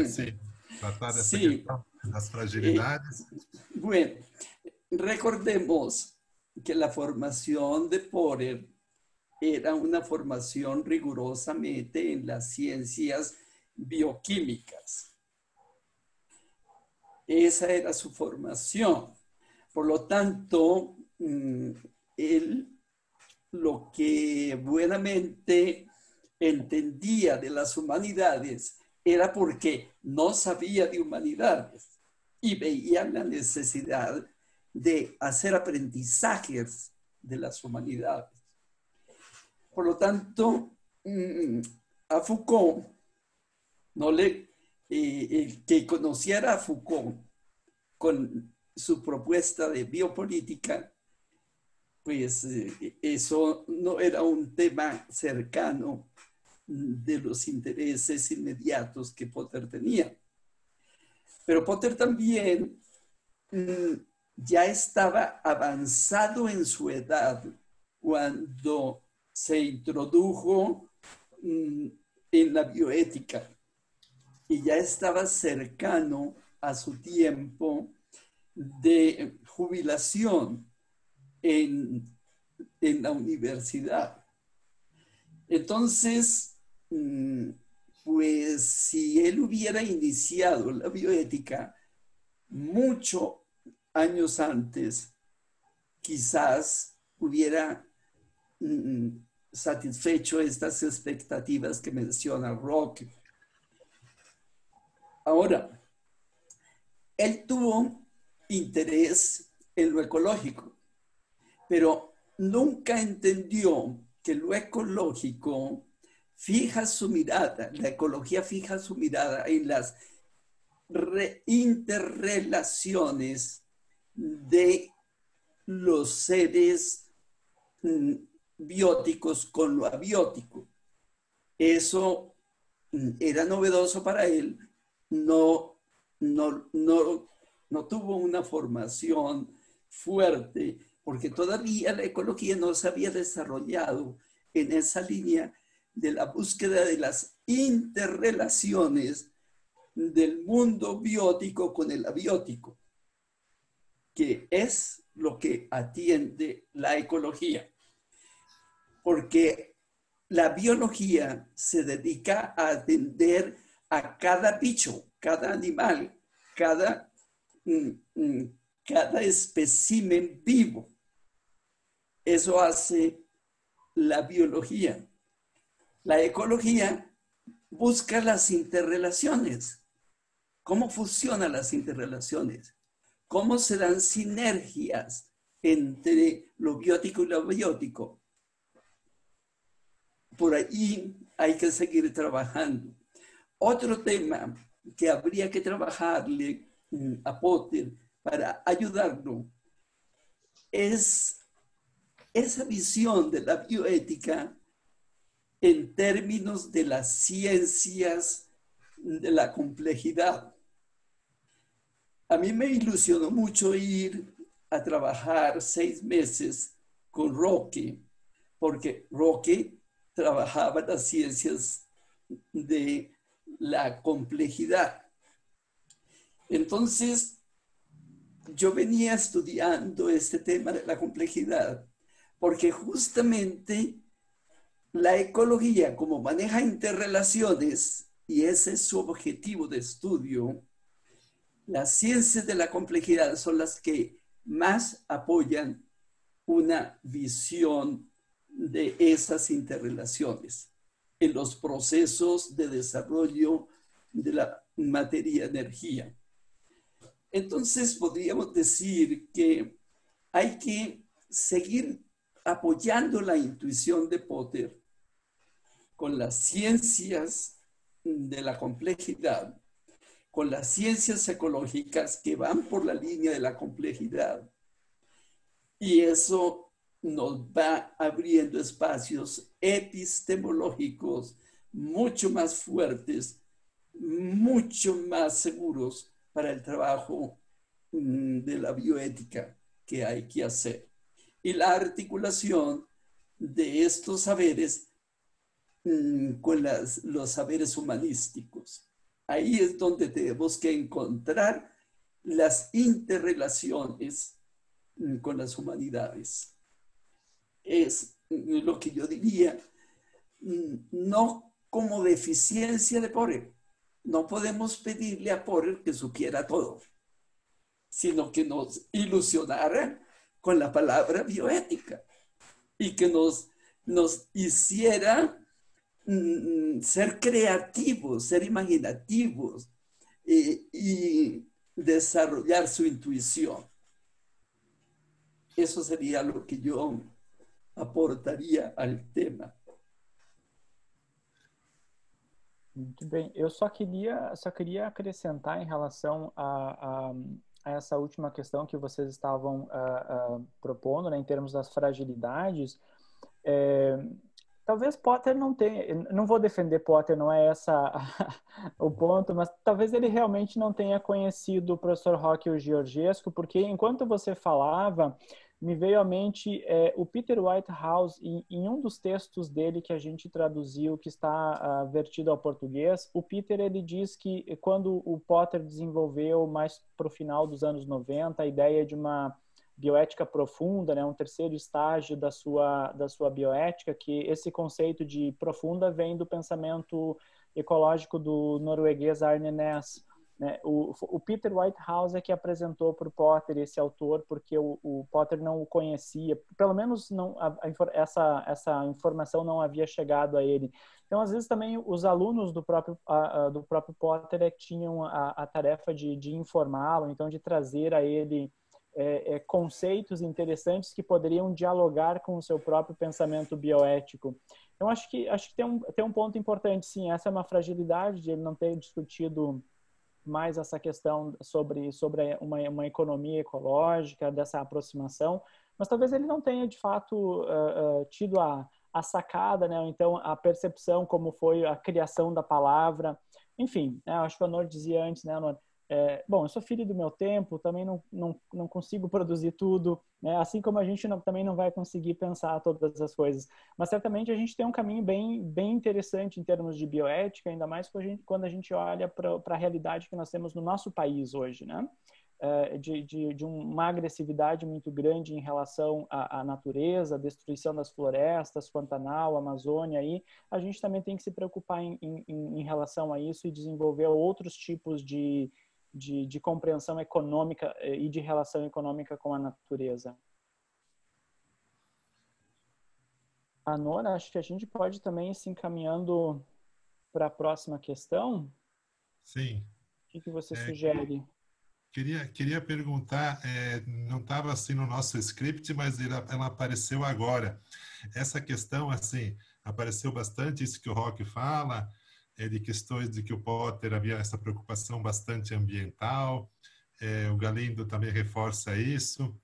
tratar dessa questão das fragilidades? Bueno, recordemos que la formación de Potter era una formación rigurosamente en las ciencias bioquímicas. Esa era su formación. Por lo tanto, él lo que buenamente entendía de las humanidades era porque no sabía de humanidades y veía la necesidad de hacer aprendizajes de las humanidades. Por lo tanto, a Foucault, que conociera a Foucault con su propuesta de biopolítica, pues eso no era un tema cercano de los intereses inmediatos que Potter tenía. Pero Potter también ya estaba avanzado en su edad cuando se introdujo en la bioética. y ya estaba cercano a su tiempo de jubilación en la universidad. Entonces, pues si él hubiera iniciado la bioética muchos años antes, quizás hubiera satisfecho estas expectativas que menciona Roque. Ahora, él tuvo interés en lo ecológico, pero nunca entendió que lo ecológico fija su mirada, la ecología fija su mirada en las interrelaciones de los seres bióticos con lo abiótico. Eso era novedoso para él, no tuvo una formación fuerte, porque todavía la ecología no se había desarrollado en esa línea de la búsqueda de las interrelaciones del mundo biótico con el abiótico, que es lo que atiende la ecología. Porque la biología se dedica a atender a cada bicho, cada animal, cada espécimen vivo. Eso hace la biología. La ecología busca las interrelaciones. ¿Cómo funcionan las interrelaciones? ¿Cómo se dan sinergias entre lo biótico y lo abiótico? Por ahí hay que seguir trabajando. Otro tema que habría que trabajarle a Potter para ayudarlo es esa visión de la bioética en términos de las ciencias de la complejidad. A mí me ilusionó mucho ir a trabajar 6 meses con Roque, porque Roque trabajaba las ciencias de la complejidad. Entonces, yo venía estudiando este tema de la complejidad, porque justamente la ecología, como maneja interrelaciones, y ese es su objetivo de estudio, las ciencias de la complejidad son las que más apoyan una visión de esas interrelaciones en los procesos de desarrollo de la materia-energía. Entonces, podríamos decir que hay que seguir apoyando la intuición de Potter con las ciencias de la complejidad, con las ciencias ecológicas que van por la línea de la complejidad. Y eso nos va abriendo espacios epistemológicos mucho más fuertes, mucho más seguros para el trabajo de la bioética que hay que hacer. Y la articulación de estos saberes con los saberes humanísticos. Ahí es donde tenemos que encontrar las interrelaciones con las humanidades. Es lo que yo diría, no como deficiencia de Potter. No podemos pedirle a Potter que supiera todo, sino que nos ilusionara con la palabra bioética y que nos hiciera ser creativos, ser imaginativos y desarrollar su intuición. Eso sería lo que yo aportaria al tema. Muito bem. Eu só queria acrescentar em relação a essa última questão que vocês estavam propondo, né, em termos das fragilidades. Talvez Potter não tenha, não vou defender Potter, não é essa o ponto, mas talvez ele realmente não tenha conhecido o professor Roque e o Georgescu, porque enquanto você falava, me veio à mente o Peter Whitehouse, em um dos textos dele que a gente traduziu, que está vertido ao português. O Peter, ele diz que quando o Potter desenvolveu mais para o final dos anos 90 a ideia de uma bioética profunda, né, um terceiro estágio da sua bioética, que esse conceito de profunda vem do pensamento ecológico do norueguês Arne Næss, né? O Peter Whitehouse é que apresentou para o Potter esse autor, porque o Potter não o conhecia, pelo menos não, essa informação não havia chegado a ele. Então, às vezes, também os alunos do próprio Potter é que tinham a tarefa de informá-lo, então de trazer a ele conceitos interessantes que poderiam dialogar com o seu próprio pensamento bioético. Então, acho que tem um ponto importante, sim, essa é uma fragilidade de ele não ter discutido mais essa questão sobre uma economia ecológica, dessa aproximação, mas talvez ele não tenha, de fato, tido a sacada, né? Então, a percepção, como foi a criação da palavra. Enfim, né? Acho que o Anor dizia antes, né, Anor? Bom, eu sou filho do meu tempo, também não consigo produzir tudo, né? Assim como a gente também não vai conseguir pensar todas as coisas. Mas certamente a gente tem um caminho bem interessante em termos de bioética, ainda mais quando a gente olha para a realidade que nós temos no nosso país hoje, né? De uma agressividade muito grande em relação à natureza, à destruição das florestas, Pantanal, Amazônia, aí a gente também tem que se preocupar em relação a isso e desenvolver outros tipos de compreensão econômica e de relação econômica com a natureza. Anora, acho que a gente pode também ir se encaminhando para a próxima questão. Sim. O que você sugere? Queria perguntar, não estava assim no nosso script, mas ela apareceu agora. Essa questão, assim, apareceu bastante, isso que o Roque fala, de questões de que o Potter havia essa preocupação bastante ambiental, o Galindo também reforça isso.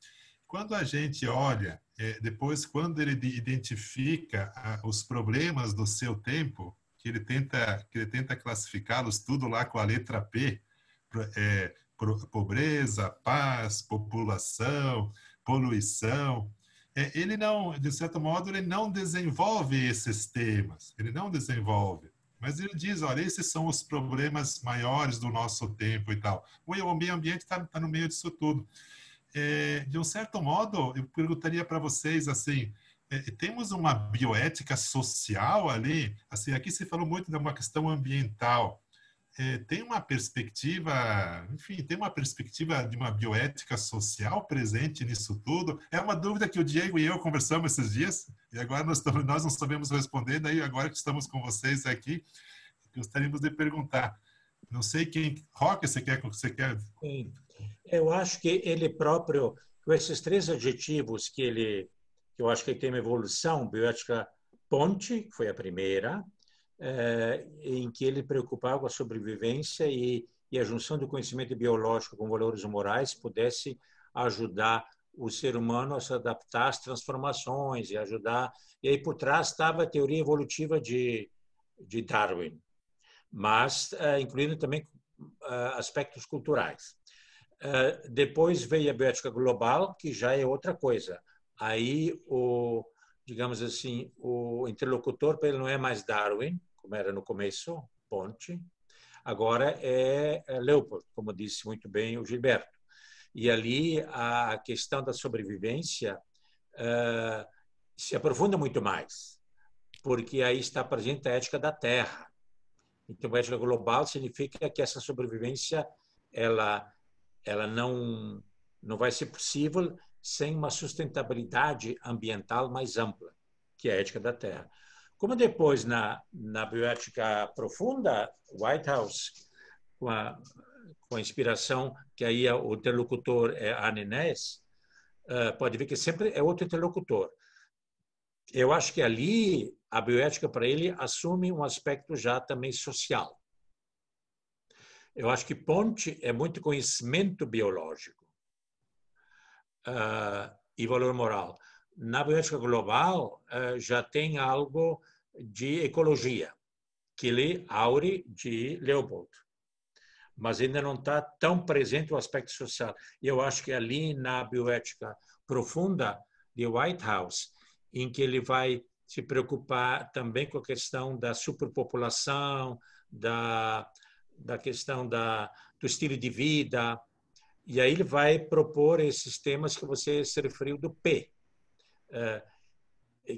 Quando a gente olha, depois, quando ele identifica os problemas do seu tempo, que ele tenta classificá-los tudo lá com a letra P, pobreza, paz, população, poluição. Ele não, de certo modo, ele não desenvolve esses temas, ele não desenvolve. Mas ele diz, olha, esses são os problemas maiores do nosso tempo e tal. O meio ambiente está no meio disso tudo. De um certo modo, eu perguntaria para vocês, assim, temos uma bioética social ali? Assim, aqui se falou muito de uma questão ambiental. Tem uma perspectiva, enfim, tem uma perspectiva de uma bioética social presente nisso tudo? É uma dúvida que o Diego e eu conversamos esses dias, e agora nós não sabemos responder, daí agora que estamos com vocês aqui, gostaríamos de perguntar. Não sei quem... Roque, você quer? Sim. Eu acho que ele próprio, com esses três adjetivos que eu acho que ele tem uma evolução, bioética ponte, que foi a primeira, em que ele preocupava com a sobrevivência e a junção do conhecimento biológico com valores morais pudesse ajudar o ser humano a se adaptar às transformações e ajudar. E aí por trás estava a teoria evolutiva de Darwin, mas incluindo também aspectos culturais. Depois veio a bioética global, que já é outra coisa. Aí digamos assim, o interlocutor para ele não é mais Darwin, como era no começo, Ponte, agora é Leopold, como disse muito bem o Gilberto. E ali a questão da sobrevivência se aprofunda muito mais, porque aí está presente a ética da terra. Então, a ética global significa que essa sobrevivência ela não vai ser possível sem uma sustentabilidade ambiental mais ampla, que é a ética da terra. Como depois, na bioética profunda, Whitehouse, com a inspiração que aí o interlocutor é Arne Næss, pode ver que sempre é outro interlocutor. Eu acho que ali a bioética para ele assume um aspecto já também social. Eu acho que Ponte é muito conhecimento biológico e valor moral. Na bioética global já tem algo de ecologia, que ele aure de Leopold. mas ainda não está tão presente o aspecto social. Eu acho que ali na bioética profunda de Whitehouse, em que ele vai se preocupar também com a questão da superpopulação, da questão do estilo de vida, e aí ele vai propor esses temas que você se referiu do P,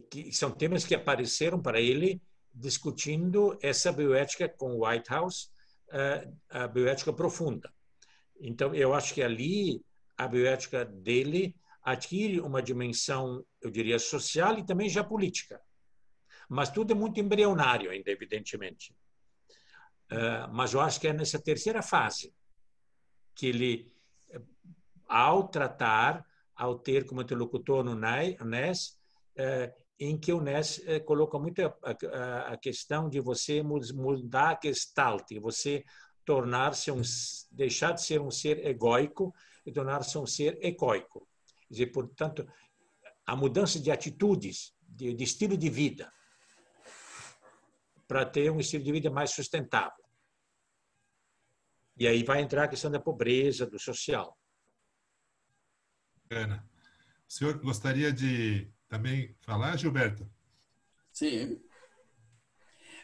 que são temas que apareceram para ele discutindo essa bioética com Whitehouse, a bioética profunda. Então, eu acho que ali a bioética dele adquire uma dimensão, eu diria, social e também já política. Mas tudo é muito embrionário ainda, evidentemente. Mas eu acho que é nessa terceira fase que ele, ao tratar, ao ter como interlocutor no NES, em que o NES coloca muito a questão de você mudar a gestalt, você deixar de ser um ser egóico e tornar-se um ser ecoico. Quer dizer, portanto, a mudança de atitudes, de estilo de vida, para ter um estilo de vida mais sustentável. E aí vai entrar a questão da pobreza, do social. Ana, o senhor gostaria de também falar, Gilberto? Sí.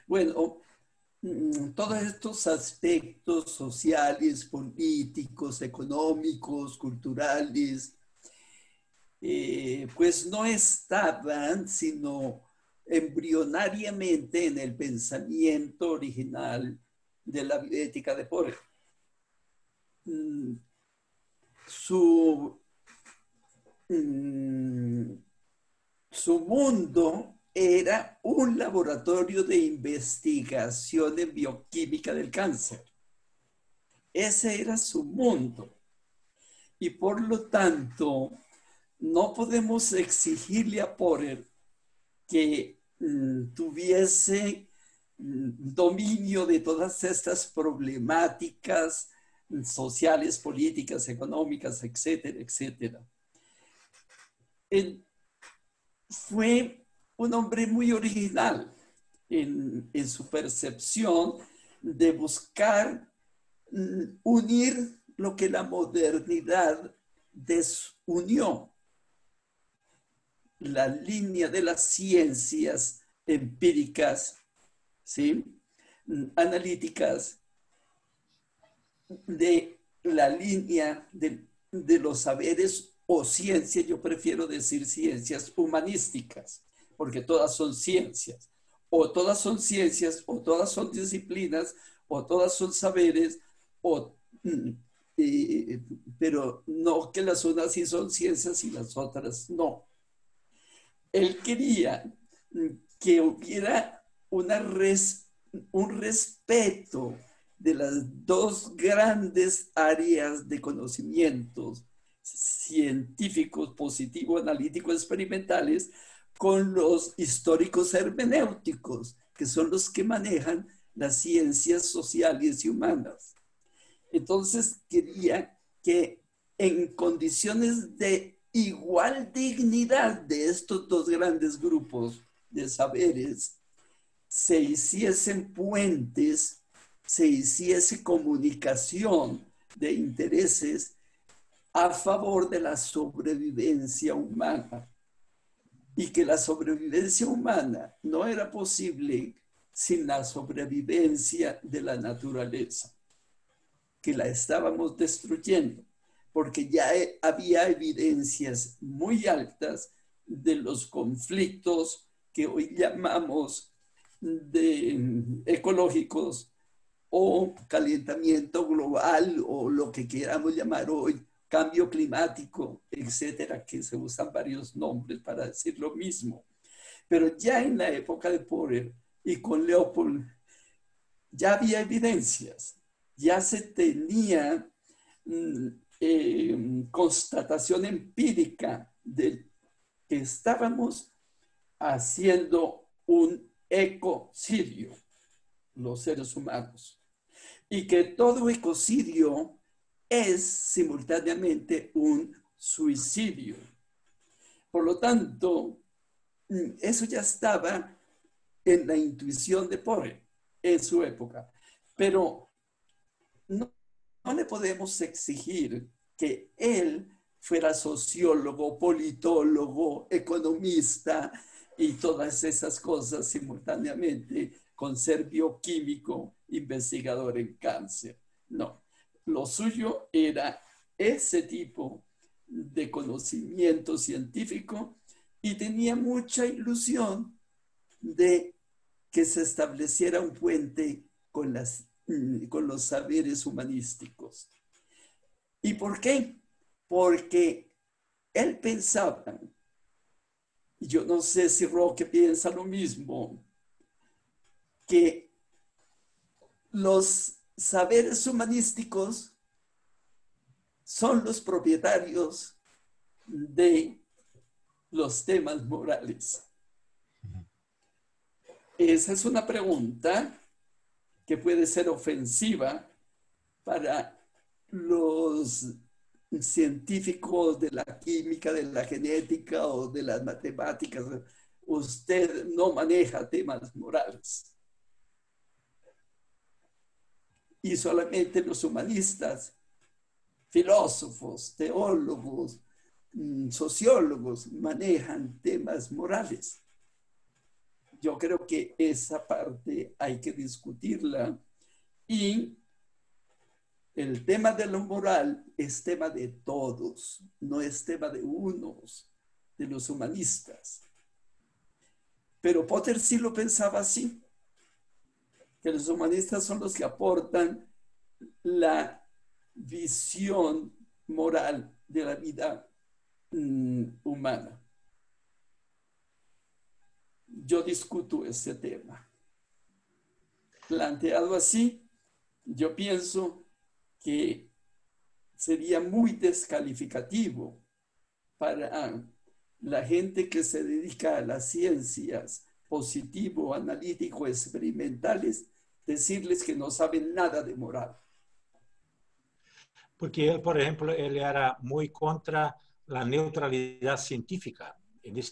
Bueno, todos estos aspectos sociales, políticos, económicos, culturales, pues no estaban sino embrionariamente en el pensamiento original de la bioética de Poré. Su mundo era un laboratorio de investigación en bioquímica del cáncer. Ese era su mundo. Y por lo tanto, no podemos exigirle a Poré que tuviese dominio de todas estas problemáticas sociales, políticas, económicas, etcétera, etcétera. Fue un hombre muy original en su percepción de buscar unir lo que la modernidad desunió. La línea de las ciencias empíricas, ¿sí? Analíticas, de la línea de los saberes o ciencias, yo prefiero decir ciencias humanísticas, porque todas son ciencias, o todas son ciencias, o todas son disciplinas, o todas son saberes, pero no que las unas sí son ciencias y las otras no. Él quería que hubiera un respeto de las dos grandes áreas de conocimientos científicos, positivo, analítico, experimentales, con los históricos hermenéuticos, que son los que manejan las ciencias sociales y humanas. Entonces quería que en condiciones de igual dignidad de estos dos grandes grupos de saberes, se hiciesen puentes, se hiciese comunicación de intereses a favor de la sobrevivencia humana, y que la sobrevivencia humana no era posible sin la sobrevivencia de la naturaleza, que la estábamos destruyendo, porque ya había evidencias muy altas de los conflictos que hoy llamamos ecológicos o calentamiento global o lo que queramos llamar hoy, cambio climático, etcétera, que se usan varios nombres para decir lo mismo. Pero ya en la época de Poré y con Leopold ya había evidencias, ya se tenía constatación empírica de que estábamos haciendo un ecocidio, los seres humanos, y que todo ecocidio es simultáneamente un suicidio. Por lo tanto, eso ya estaba en la intuición de Poré en su época, pero no no le podemos exigir que él fuera sociólogo, politólogo, economista y todas esas cosas simultáneamente, con ser bioquímico, investigador en cáncer. No, lo suyo era ese tipo de conocimiento científico y tenía mucha ilusión de que se estableciera un puente con los saberes humanísticos. ¿Y por qué? Porque él pensaba, y yo no sé si Roque piensa lo mismo, que los saberes humanísticos son los propietarios de los temas morales. Esa es una pregunta que puede ser ofensiva para los científicos de la química, de la genética o de las matemáticas. Usted no maneja temas morales. Y solamente los humanistas, filósofos, teólogos, sociólogos manejan temas morales. Yo creo que esa parte hay que discutirla y el tema de lo moral es tema de todos, no es tema de unos, de los humanistas. Pero Potter sí lo pensaba así, que los humanistas son los que aportan la visión moral de la vida humana. Yo discuto ese tema. Planteado así, yo pienso que sería muy descalificativo para la gente que se dedica a las ciencias positivo, analítico, experimentales, decirles que no saben nada de moral. Porque él, por ejemplo, él era muy contra la neutralidad científica.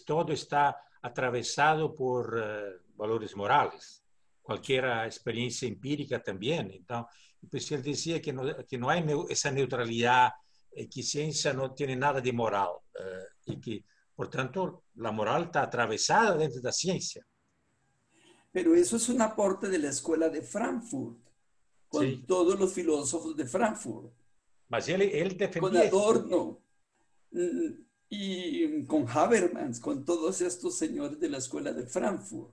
Todo está atravesado por valores morales. Cualquier experiencia empírica también. Entonces, pues él decía que no hay esa neutralidad, que ciencia no tiene nada de moral. Y que, por tanto, la moral está atravesada dentro de la ciencia. Pero eso es un aporte de la escuela de Frankfurt, con Sí. todos los filósofos de Frankfurt. Mas él defendía... Con Adorno y con Habermas, con todos estos señores de la escuela de Frankfurt.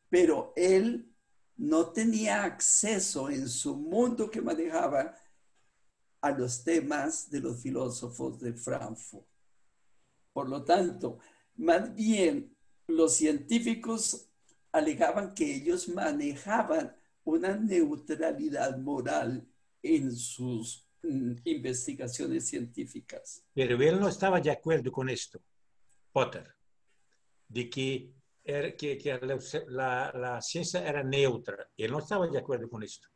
Pero él no tenía acceso en su mundo que manejaba a los temas de los filósofos de Frankfurt. Por lo tanto, más bien los científicos alegaban que ellos manejaban una neutralidad moral en sus investigaciones científicas. Pero él no estaba de acuerdo con esto, Potter, de que la ciencia era neutra. Él no estaba de acuerdo con esto.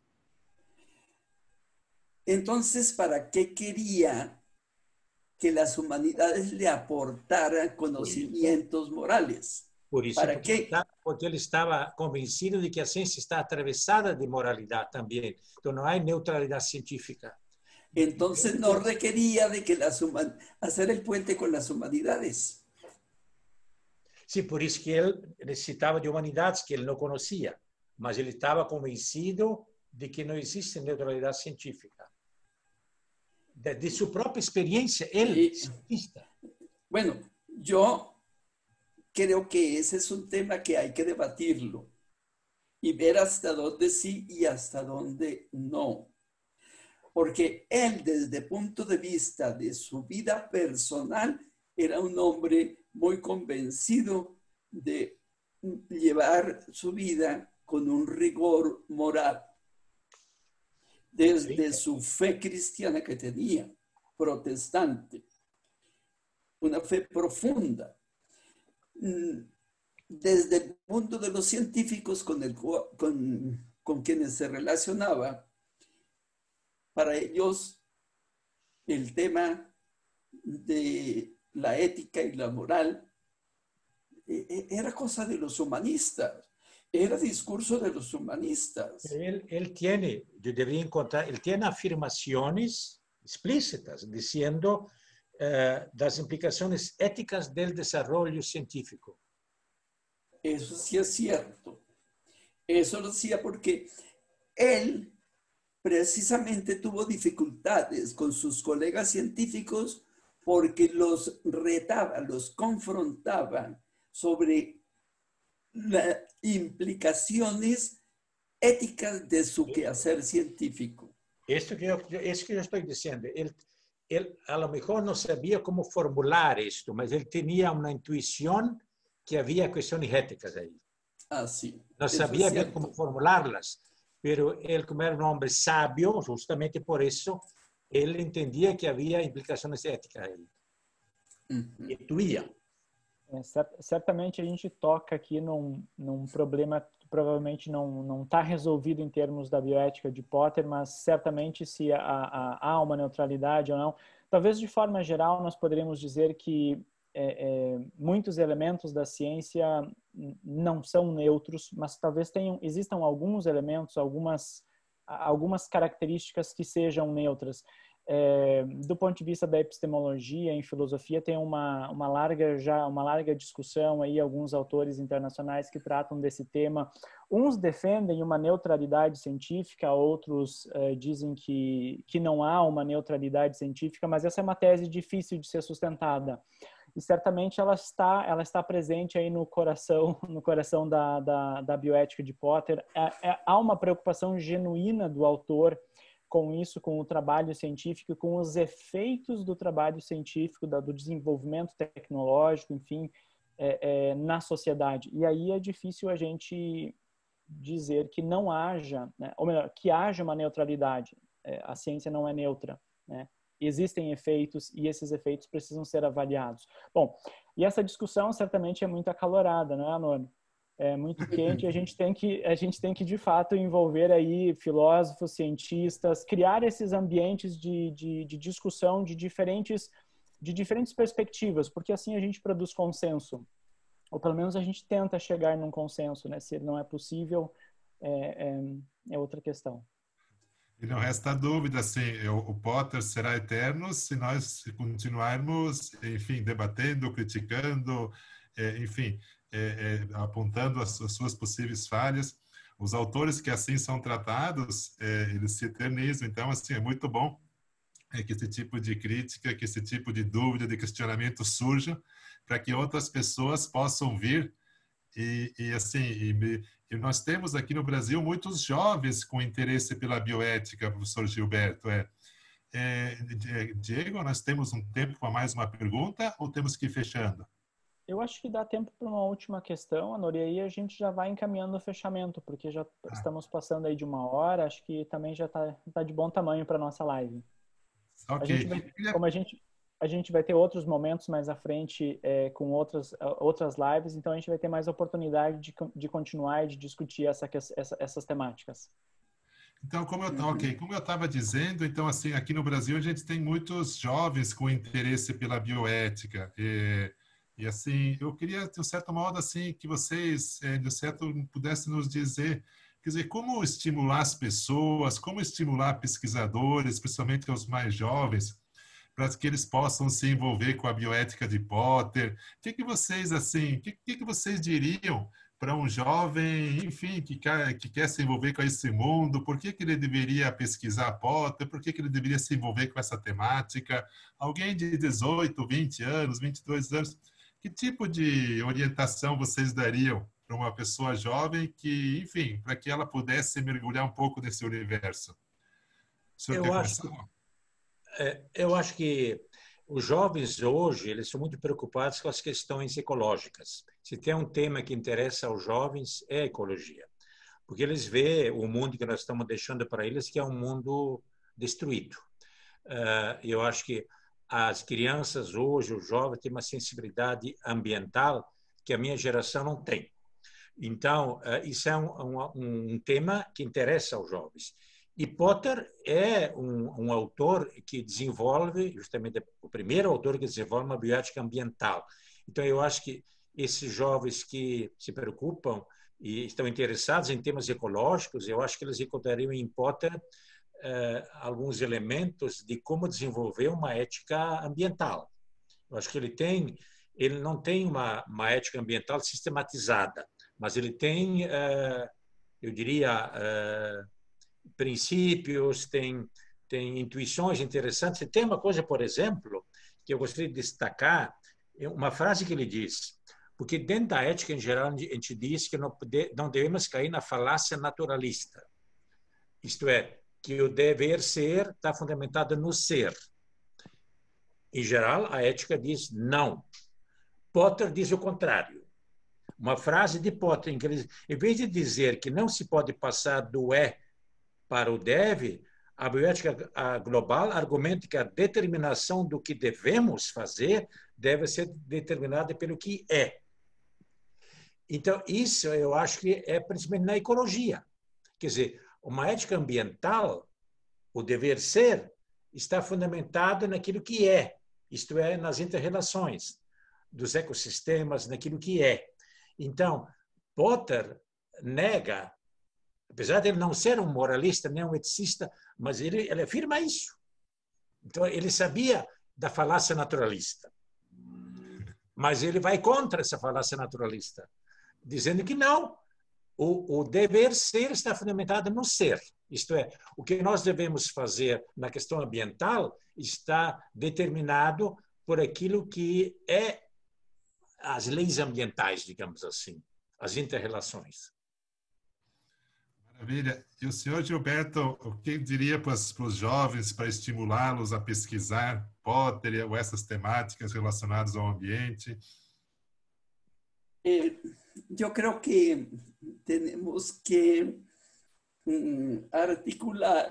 Entonces, ¿para qué quería que las humanidades le aportaran conocimientos morales? Por eso, ¿Para qué? porque él estaba convencido de que la ciencia está atravesada de moralidad también. Entonces, no hay neutralidad científica. Entonces, no requería de que hacer el puente con las humanidades. Sí, por eso que él necesitaba de humanidades que él no conocía, mas él estaba convencido de que no existe neutralidad científica. De su propia experiencia, él, cientista. Bueno, yo creo que ese es un tema que hay que debatirlo y ver hasta dónde sí y hasta dónde no. Porque él, desde el punto de vista de su vida personal, era un hombre muy convencido de llevar su vida con un rigor moral. Desde su fe cristiana que tenía, protestante, una fe profunda. Desde el mundo de los científicos con quienes se relacionaba, para ellos el tema de la ética y la moral era cosa de los humanistas. era discurso de los humanistas. Él tiene, yo debería encontrar, él tiene afirmaciones explícitas diciendo las implicaciones éticas del desarrollo científico. Eso sí es cierto. Eso lo decía porque él precisamente tuvo dificultades con sus colegas científicos porque los retaba, los confrontaba sobre las implicaciones éticas de su quehacer científico. Eso que yo estoy diciendo. Él a lo mejor no sabía cómo formular esto, pero él tenía una intuición que había cuestiones éticas ahí. Así. No sabía bien cómo formularlas, pero él, como era un hombre sabio, justamente por eso, él entendía que havia implicações éticas aí. Intuía. Certamente a gente toca aqui num problema que provavelmente não está resolvido em termos da bioética de Potter, mas certamente se há uma neutralidade ou não. Talvez de forma geral nós poderíamos dizer que muitos elementos da ciência não são neutros, mas talvez existam alguns elementos, algumas características que sejam neutras. Do ponto de vista da epistemologia em filosofia tem uma larga discussão aí, alguns autores internacionais que tratam desse tema. Uns defendem uma neutralidade científica, outros dizem que não há uma neutralidade científica, mas essa é uma tese difícil de ser sustentada. E certamente ela está presente aí no coração da bioética de Potter. Há uma preocupação genuína do autor com isso, com o trabalho científico, com os efeitos do trabalho científico, do desenvolvimento tecnológico, enfim, na sociedade. E aí é difícil a gente dizer que não haja, né? Ou melhor, que haja uma neutralidade. A ciência não é neutra, né? Existem efeitos e esses efeitos precisam ser avaliados. Bom, e essa discussão certamente é muito acalorada, não é, Anônimo? É muito quente. A gente tem que de fato envolver aí filósofos, cientistas, criar esses ambientes de discussão de diferentes perspectivas, porque assim a gente produz consenso, ou pelo menos a gente tenta chegar num consenso, né? Se ele não é possível, é outra questão. E não resta dúvida, assim, o Potter será eterno se nós continuarmos, enfim, debatendo, criticando, enfim, apontando as suas possíveis falhas. Os autores que assim são tratados, eles se eternizam. Então, assim, é muito bom que esse tipo de crítica, que esse tipo de dúvida, de questionamento surja, para que outras pessoas possam vir e nós temos aqui no Brasil muitos jovens com interesse pela bioética, professor Gilberto. Diego, nós temos um tempo para mais uma pergunta ou temos que ir fechando? Eu acho que dá tempo para uma última questão, Anor, e aí a gente já vai encaminhando o fechamento, porque já estamos passando aí de 1 hora, acho que também já está de bom tamanho para a nossa live. Ok. A gente vai ter outros momentos mais à frente com outras lives, então a gente vai ter mais oportunidade de continuar e de discutir essas temáticas. Então, como eu estava dizendo, então assim, aqui no Brasil a gente tem muitos jovens com interesse pela bioética e assim, eu queria, de um certo modo, assim, que vocês, de certo, pudessem nos dizer, quer dizer, como estimular as pessoas, como estimular pesquisadores, principalmente os mais jovens, para que eles possam se envolver com a bioética de Potter. O que vocês, assim, o que vocês diriam para um jovem, enfim, que quer se envolver com esse mundo? Por que ele deveria pesquisar Potter? Por que ele deveria se envolver com essa temática? Alguém de 18, 20 anos, 22 anos, que tipo de orientação vocês dariam para uma pessoa jovem que, enfim, para que ela pudesse mergulhar um pouco nesse universo? O senhor quer começar? Eu acho que os jovens hoje, eles são muito preocupados com as questões ecológicas. Se tem um tema que interessa aos jovens, é a ecologia. Porque eles veem o mundo que nós estamos deixando para eles, que é um mundo destruído. Eu acho que as crianças hoje, os jovens, têm uma sensibilidade ambiental que a minha geração não tem. Então, isso é um tema que interessa aos jovens. E Potter é um autor que desenvolve, justamente o primeiro autor que desenvolve uma bioética ambiental. Então, eu acho que esses jovens que se preocupam e estão interessados em temas ecológicos, eu acho que eles encontrariam em Potter alguns elementos de como desenvolver uma ética ambiental. Eu acho que ele não tem uma ética ambiental sistematizada, mas ele tem, eu diria, princípios, tem intuições interessantes. E tem uma coisa, por exemplo, que eu gostaria de destacar, uma frase que ele diz, porque dentro da ética, em geral, a gente diz que não devemos cair na falácia naturalista. Isto é, que o dever ser está fundamentado no ser. Em geral, a ética diz não. Potter diz o contrário. Uma frase de Potter, em que ele, em vez de dizer que não se pode passar do para o deve, a bioética global argumenta que a determinação do que devemos fazer deve ser determinada pelo que é. Então, isso eu acho que é principalmente na ecologia. Quer dizer, uma ética ambiental, o dever ser, está fundamentado naquilo que é, isto é, nas inter-relações dos ecossistemas, naquilo que é. Então, Potter nega, apesar de ele não ser um moralista, nem um eticista, mas ele afirma isso. Então, ele sabia da falácia naturalista. Mas ele vai contra essa falácia naturalista, dizendo que não, o dever ser está fundamentado no ser. Isto é, o que nós devemos fazer na questão ambiental está determinado por aquilo que é as leis ambientais, digamos assim, as inter-relações. Maravilha. E o senhor Gilberto, o que diria para os jovens para estimulá-los a pesquisar Potter ou essas temáticas relacionadas ao ambiente? Eu creo que tenemos que articular,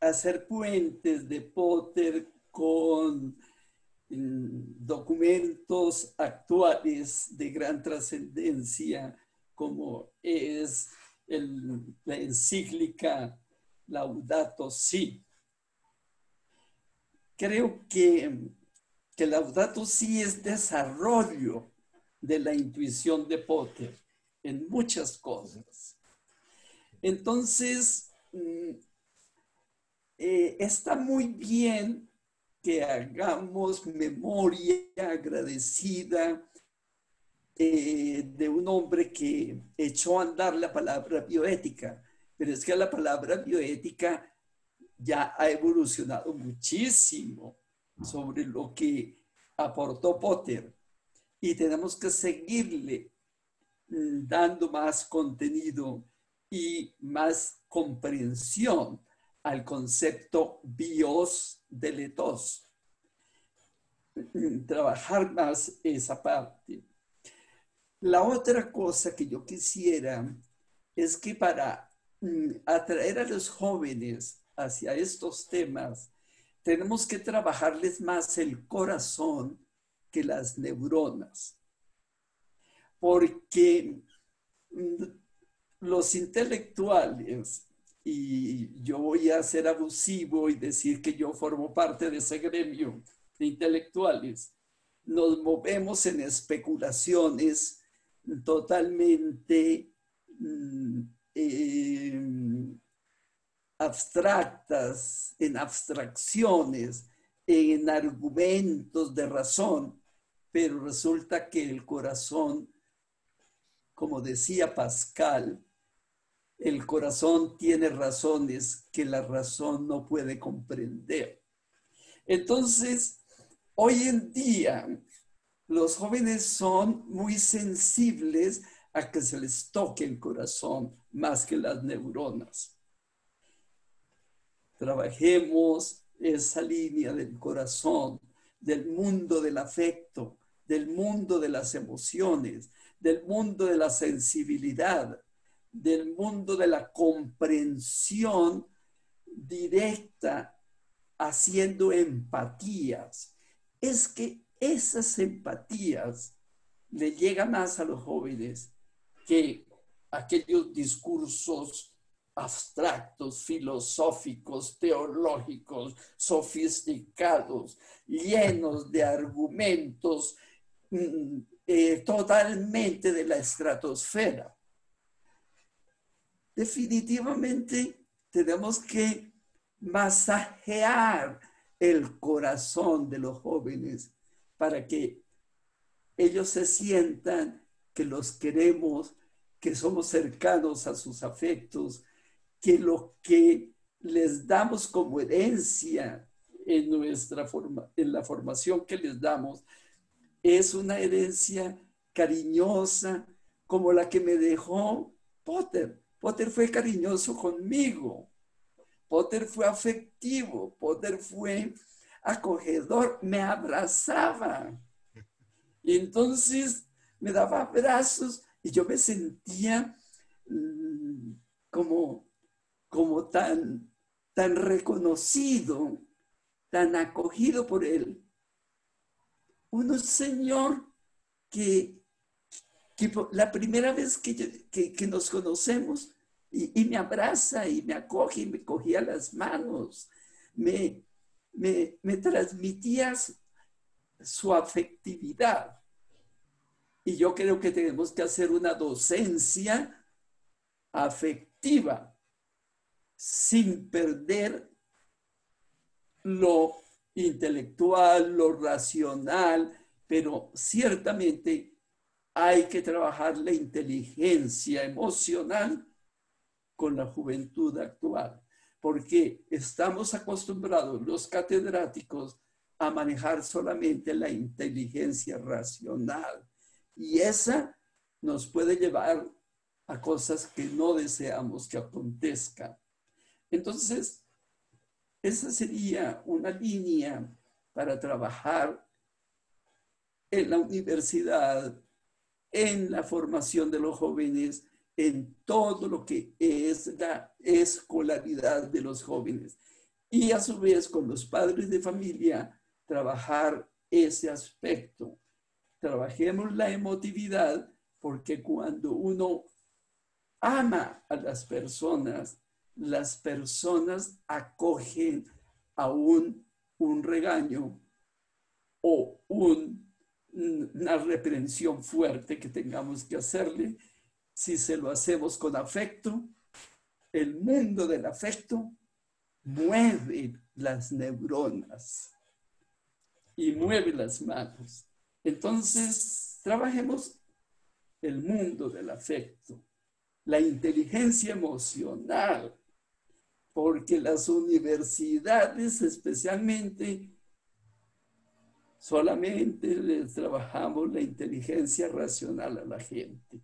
hacer puentes de Potter con documentos actuales de gran trascendencia, como es la encíclica Laudato Si. Creo que Laudato Si es desarrollo de la intuición de Potter en muchas cosas. Entonces, está muy bien que hagamos memoria agradecida de un hombre que echó a andar la palabra bioética, pero es que la palabra bioética ya ha evolucionado muchísimo sobre lo que aportó Potter y tenemos que seguirle dando más contenido y más comprensión al concepto bios de letos. Trabajar más esa parte. La otra cosa que yo quisiera es que para atraer a los jóvenes hacia estos temas, tenemos que trabajarles más el corazón que las neuronas. Porque los intelectuales, y yo voy a ser abusivo y decir que yo formo parte de ese gremio de intelectuales, nos movemos en especulaciones totalmente abstractas, en abstracciones, en argumentos de razón, pero resulta que el corazón, como decía Pascal, el corazón tiene razones que la razón no puede comprender. Entonces, hoy en día, los jóvenes son muy sensibles a que se les toque el corazón más que las neuronas. Trabajemos esa línea del corazón, del mundo del afecto, del mundo de las emociones, del mundo de la sensibilidad, del mundo de la comprensión directa, haciendo empatías. Es que esas empatías le llegan más a los jóvenes que aquellos discursos abstractos, filosóficos, teológicos, sofisticados, llenos de argumentos totalmente de la estratosfera. Definitivamente tenemos que masajear el corazón de los jóvenes para que ellos se sientan que los queremos, que somos cercanos a sus afectos, que lo que les damos como herencia en la formación que les damos es una herencia cariñosa como la que me dejó Potter. Potter fue cariñoso conmigo. Potter fue afectivo. Potter fue acogedor. Me abrazaba. Y entonces me daba abrazos y yo me sentía como tan reconocido, tan acogido por él. Un señor que la primera vez que nos conocemos y me abraza y me acoge y me cogía las manos, me transmitía su afectividad. Y yo creo que tenemos que hacer una docencia afectiva sin perder lo intelectual, lo racional, pero ciertamente hay que trabajar la inteligencia emocional con la juventud actual, porque estamos acostumbrados los catedráticos a manejar solamente la inteligencia racional y esa nos puede llevar a cosas que no deseamos que acontezcan. Entonces, esa sería una línea para trabajar en la universidad, en la formación de los jóvenes, en todo lo que es la escolaridad de los jóvenes. Y a su vez, con los padres de familia, trabajar ese aspecto. Trabajemos la emotividad, porque cuando uno ama a las personas acogen a un regaño o una reprensión fuerte que tengamos que hacerle. Si se lo hacemos con afecto, el mundo del afecto mueve las neuronas y mueve las manos. Entonces, trabajemos el mundo del afecto, la inteligencia emocional, porque las universidades especialmente solamente les trabajamos la inteligencia racional a la gente.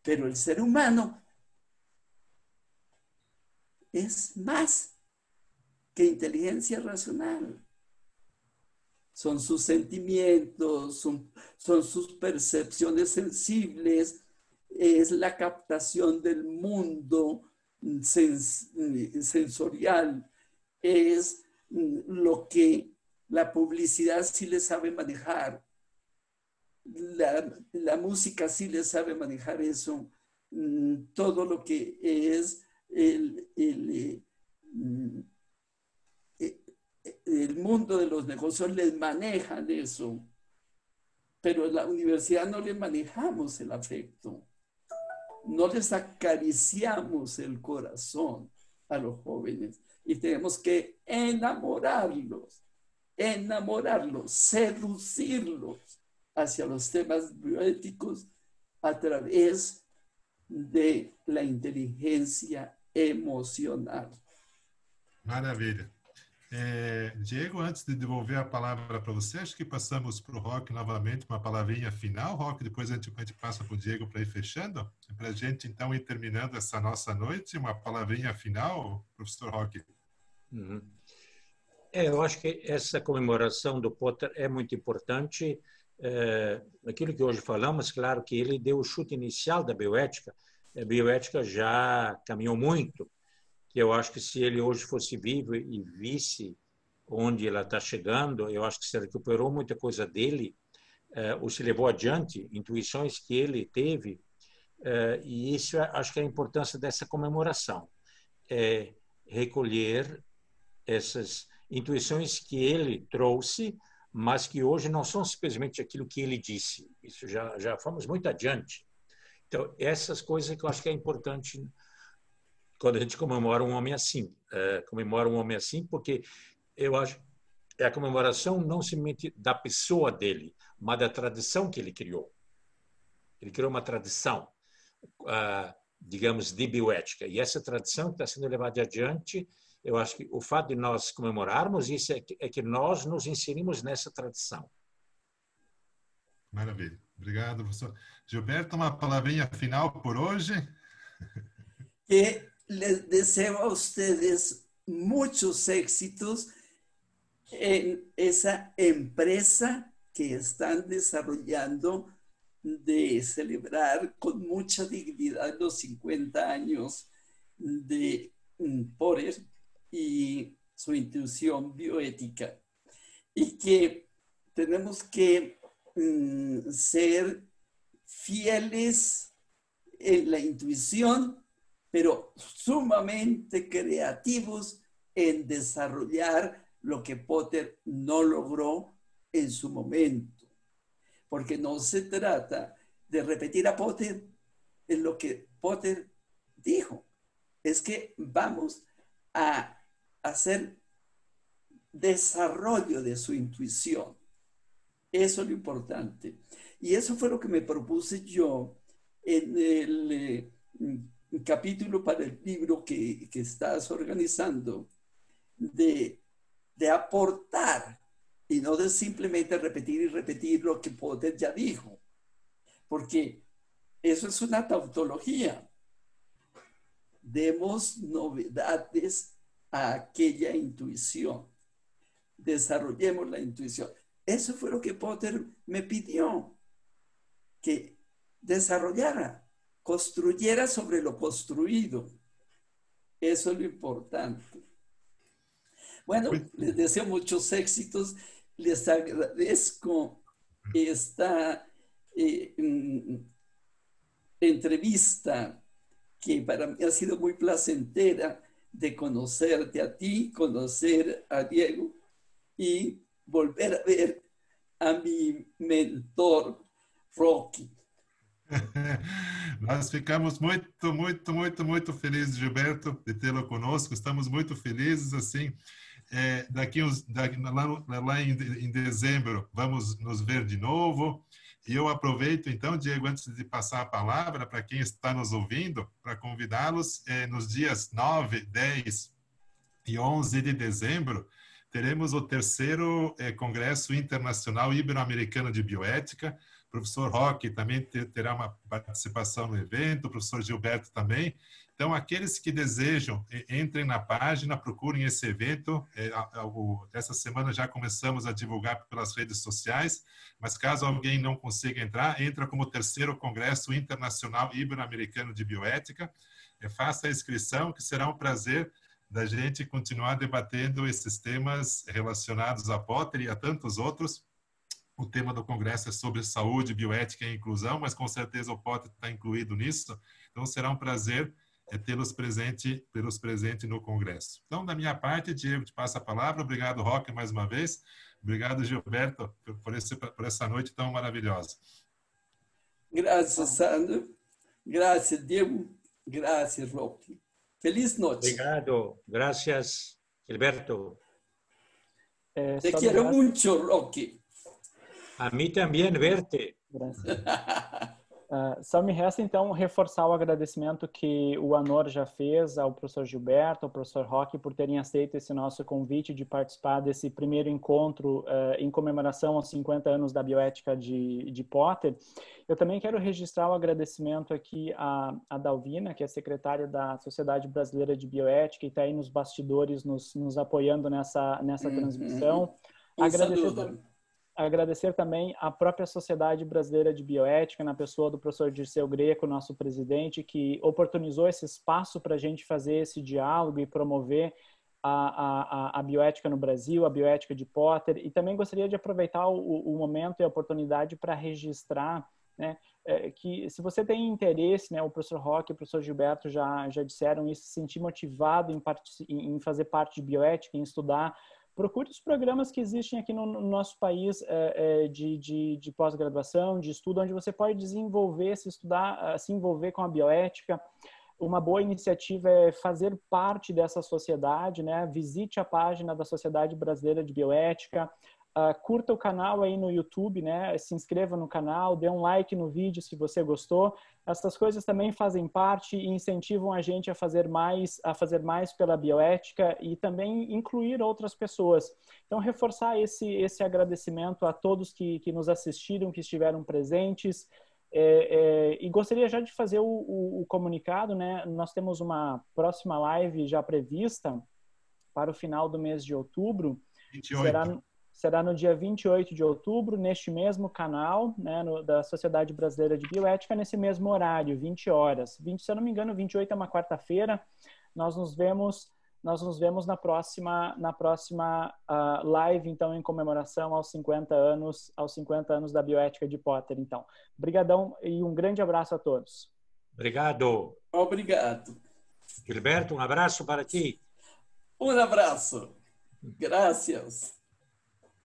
Pero el ser humano es más que inteligencia racional. Son sus sentimientos, son sus percepciones sensibles, es la captación del mundo sensorial, es lo que la publicidad sí le sabe manejar, la música sí le sabe manejar eso, todo lo que es el mundo de los negocios les manejan eso, pero en la universidad no les manejamos el afecto, no les acariciamos el corazón a los jóvenes y tenemos que enamorarlos, seducirlos hacia los temas bioéticos a través de la inteligencia emocional. Maravilha. Diego, antes de devolver a palavra para você, acho que passamos para o Roque novamente uma palavrinha final. Roque, depois a gente passa para o Diego para ir fechando. Para a gente, então, ir terminando essa nossa noite, uma palavrinha final, professor Roque. Uhum. Eu acho que essa comemoração do Potter é muito importante. Aquilo que hoje falamos, claro que ele deu o chute inicial da bioética. A bioética já caminhou muito, que eu acho que se ele hoje fosse vivo e visse onde ela está chegando, eu acho que se recuperou muita coisa dele, ou se levou adiante, intuições que ele teve, e isso acho que é a importância dessa comemoração, recolher essas intuições que ele trouxe, mas que hoje não são simplesmente aquilo que ele disse. Isso já fomos muito adiante. Então, essas coisas que eu acho que é importante quando a gente comemora um homem assim. Comemora um homem assim porque eu acho que é a comemoração não somente da pessoa dele, mas da tradição que ele criou. Ele criou uma tradição, digamos, de bioética. E essa tradição que está sendo levada adiante, eu acho que o fato de nós comemorarmos isso é que nós nos inserimos nessa tradição. Maravilha. Obrigado, professor. Gilberto, uma palavrinha final por hoje. Que les deseo a ustedes muchos éxitos en esa empresa que están desarrollando de celebrar con mucha dignidad los 50 años de Porter y su intuición bioética. Y que tenemos que ser fieles en la intuición, pero sumamente creativos en desarrollar lo que Porter no logró en su momento. Porque no se trata de repetir a Porter en lo que Porter dijo. Es que vamos a hacer desarrollo de su intuición. Eso es lo importante. Y eso fue lo que me propuse yo en el capítulo para el libro que estás organizando, de aportar y no de simplemente repetir y repetir lo que Porter ya dijo, porque eso es una tautología. Demos novedades a aquella intuición. Desarrollemos la intuición. Eso fue lo que Porter me pidió, que desarrollara, construyera sobre lo construido. Eso es lo importante. Bueno, les deseo muchos éxitos. Les agradezco esta entrevista que para mí ha sido muy placentera, de conocerte a ti, conocer a Diego y volver a ver a mi mentor, Rocky. Nós ficamos muito felizes, Gilberto, de tê-lo conosco. Estamos muito felizes, assim. Lá em dezembro, vamos nos ver de novo. E eu aproveito, então, Diego, antes de passar a palavra para quem está nos ouvindo, para convidá-los nos dias 9, 10 e 11 de dezembro, teremos o terceiro Congresso Internacional Ibero-Americano de Bioética. O professor Roque também terá uma participação no evento, o professor Gilberto também. Então, aqueles que desejam, entrem na página, procurem esse evento. Essa semana já começamos a divulgar pelas redes sociais, mas caso alguém não consiga entrar, entra como terceiro Congresso Internacional Ibero-Americano de Bioética. Faça a inscrição, que será um prazer da gente continuar debatendo esses temas relacionados a Porter e a tantos outros. O tema do congresso é sobre saúde, bioética e inclusão, mas com certeza o Porter está incluído nisso. Então, será um prazer tê-los presente no congresso. Então, da minha parte, Diego, te passa a palavra. Obrigado, Roque, mais uma vez. Obrigado, Gilberto, por essa noite tão maravilhosa. Graças, Sandro. Graças, Diego. Graças, Roque. Feliz noite. Obrigado. Gracias, Gilberto. Te quiero mucho, Roque. A mim também, verte. Só me resta, então, reforçar o agradecimento que o Anor já fez ao professor Gilberto, ao professor Roque, por terem aceito esse nosso convite de participar desse primeiro encontro em comemoração aos 50 anos da bioética de Porter. Eu também quero registrar o agradecimento aqui à Dalvina, que é secretária da Sociedade Brasileira de Bioética e está aí nos bastidores nos apoiando nessa transmissão. Agradecer também à própria Sociedade Brasileira de Bioética, na pessoa do professor Dirceu Greco, nosso presidente, que oportunizou esse espaço para a gente fazer esse diálogo e promover a bioética no Brasil, a bioética de Porter. E também gostaria de aproveitar o momento e a oportunidade para registrar, né, que se você tem interesse, né, o professor Roque e o professor Gilberto já disseram isso, se sentir motivado em fazer parte de bioética, em estudar procure os programas que existem aqui no nosso país de pós-graduação, de estudo, onde você pode desenvolver, se envolver com a bioética. Uma boa iniciativa é fazer parte dessa sociedade, né? Visite a página da Sociedade Brasileira de Bioética, curta o canal aí no YouTube, né? Se inscreva no canal, dê um like no vídeo se você gostou. Essas coisas também fazem parte e incentivam a gente a fazer mais pela bioética e também incluir outras pessoas. Então, reforçar esse agradecimento a todos que nos assistiram, que estiveram presentes. E gostaria já de fazer o comunicado, né? Nós temos uma próxima live já prevista para o final do mês de outubro. 28. Será no dia 28 de outubro, neste mesmo canal, né, da Sociedade Brasileira de Bioética, nesse mesmo horário, 20 horas. Se eu não me engano, 28 é uma quarta-feira. Nós nos vemos na próxima live, então, em comemoração aos 50 anos da bioética de Potter. Então, brigadão e um grande abraço a todos. Obrigado. Obrigado. Gilberto, um abraço para ti. Um abraço. Graças.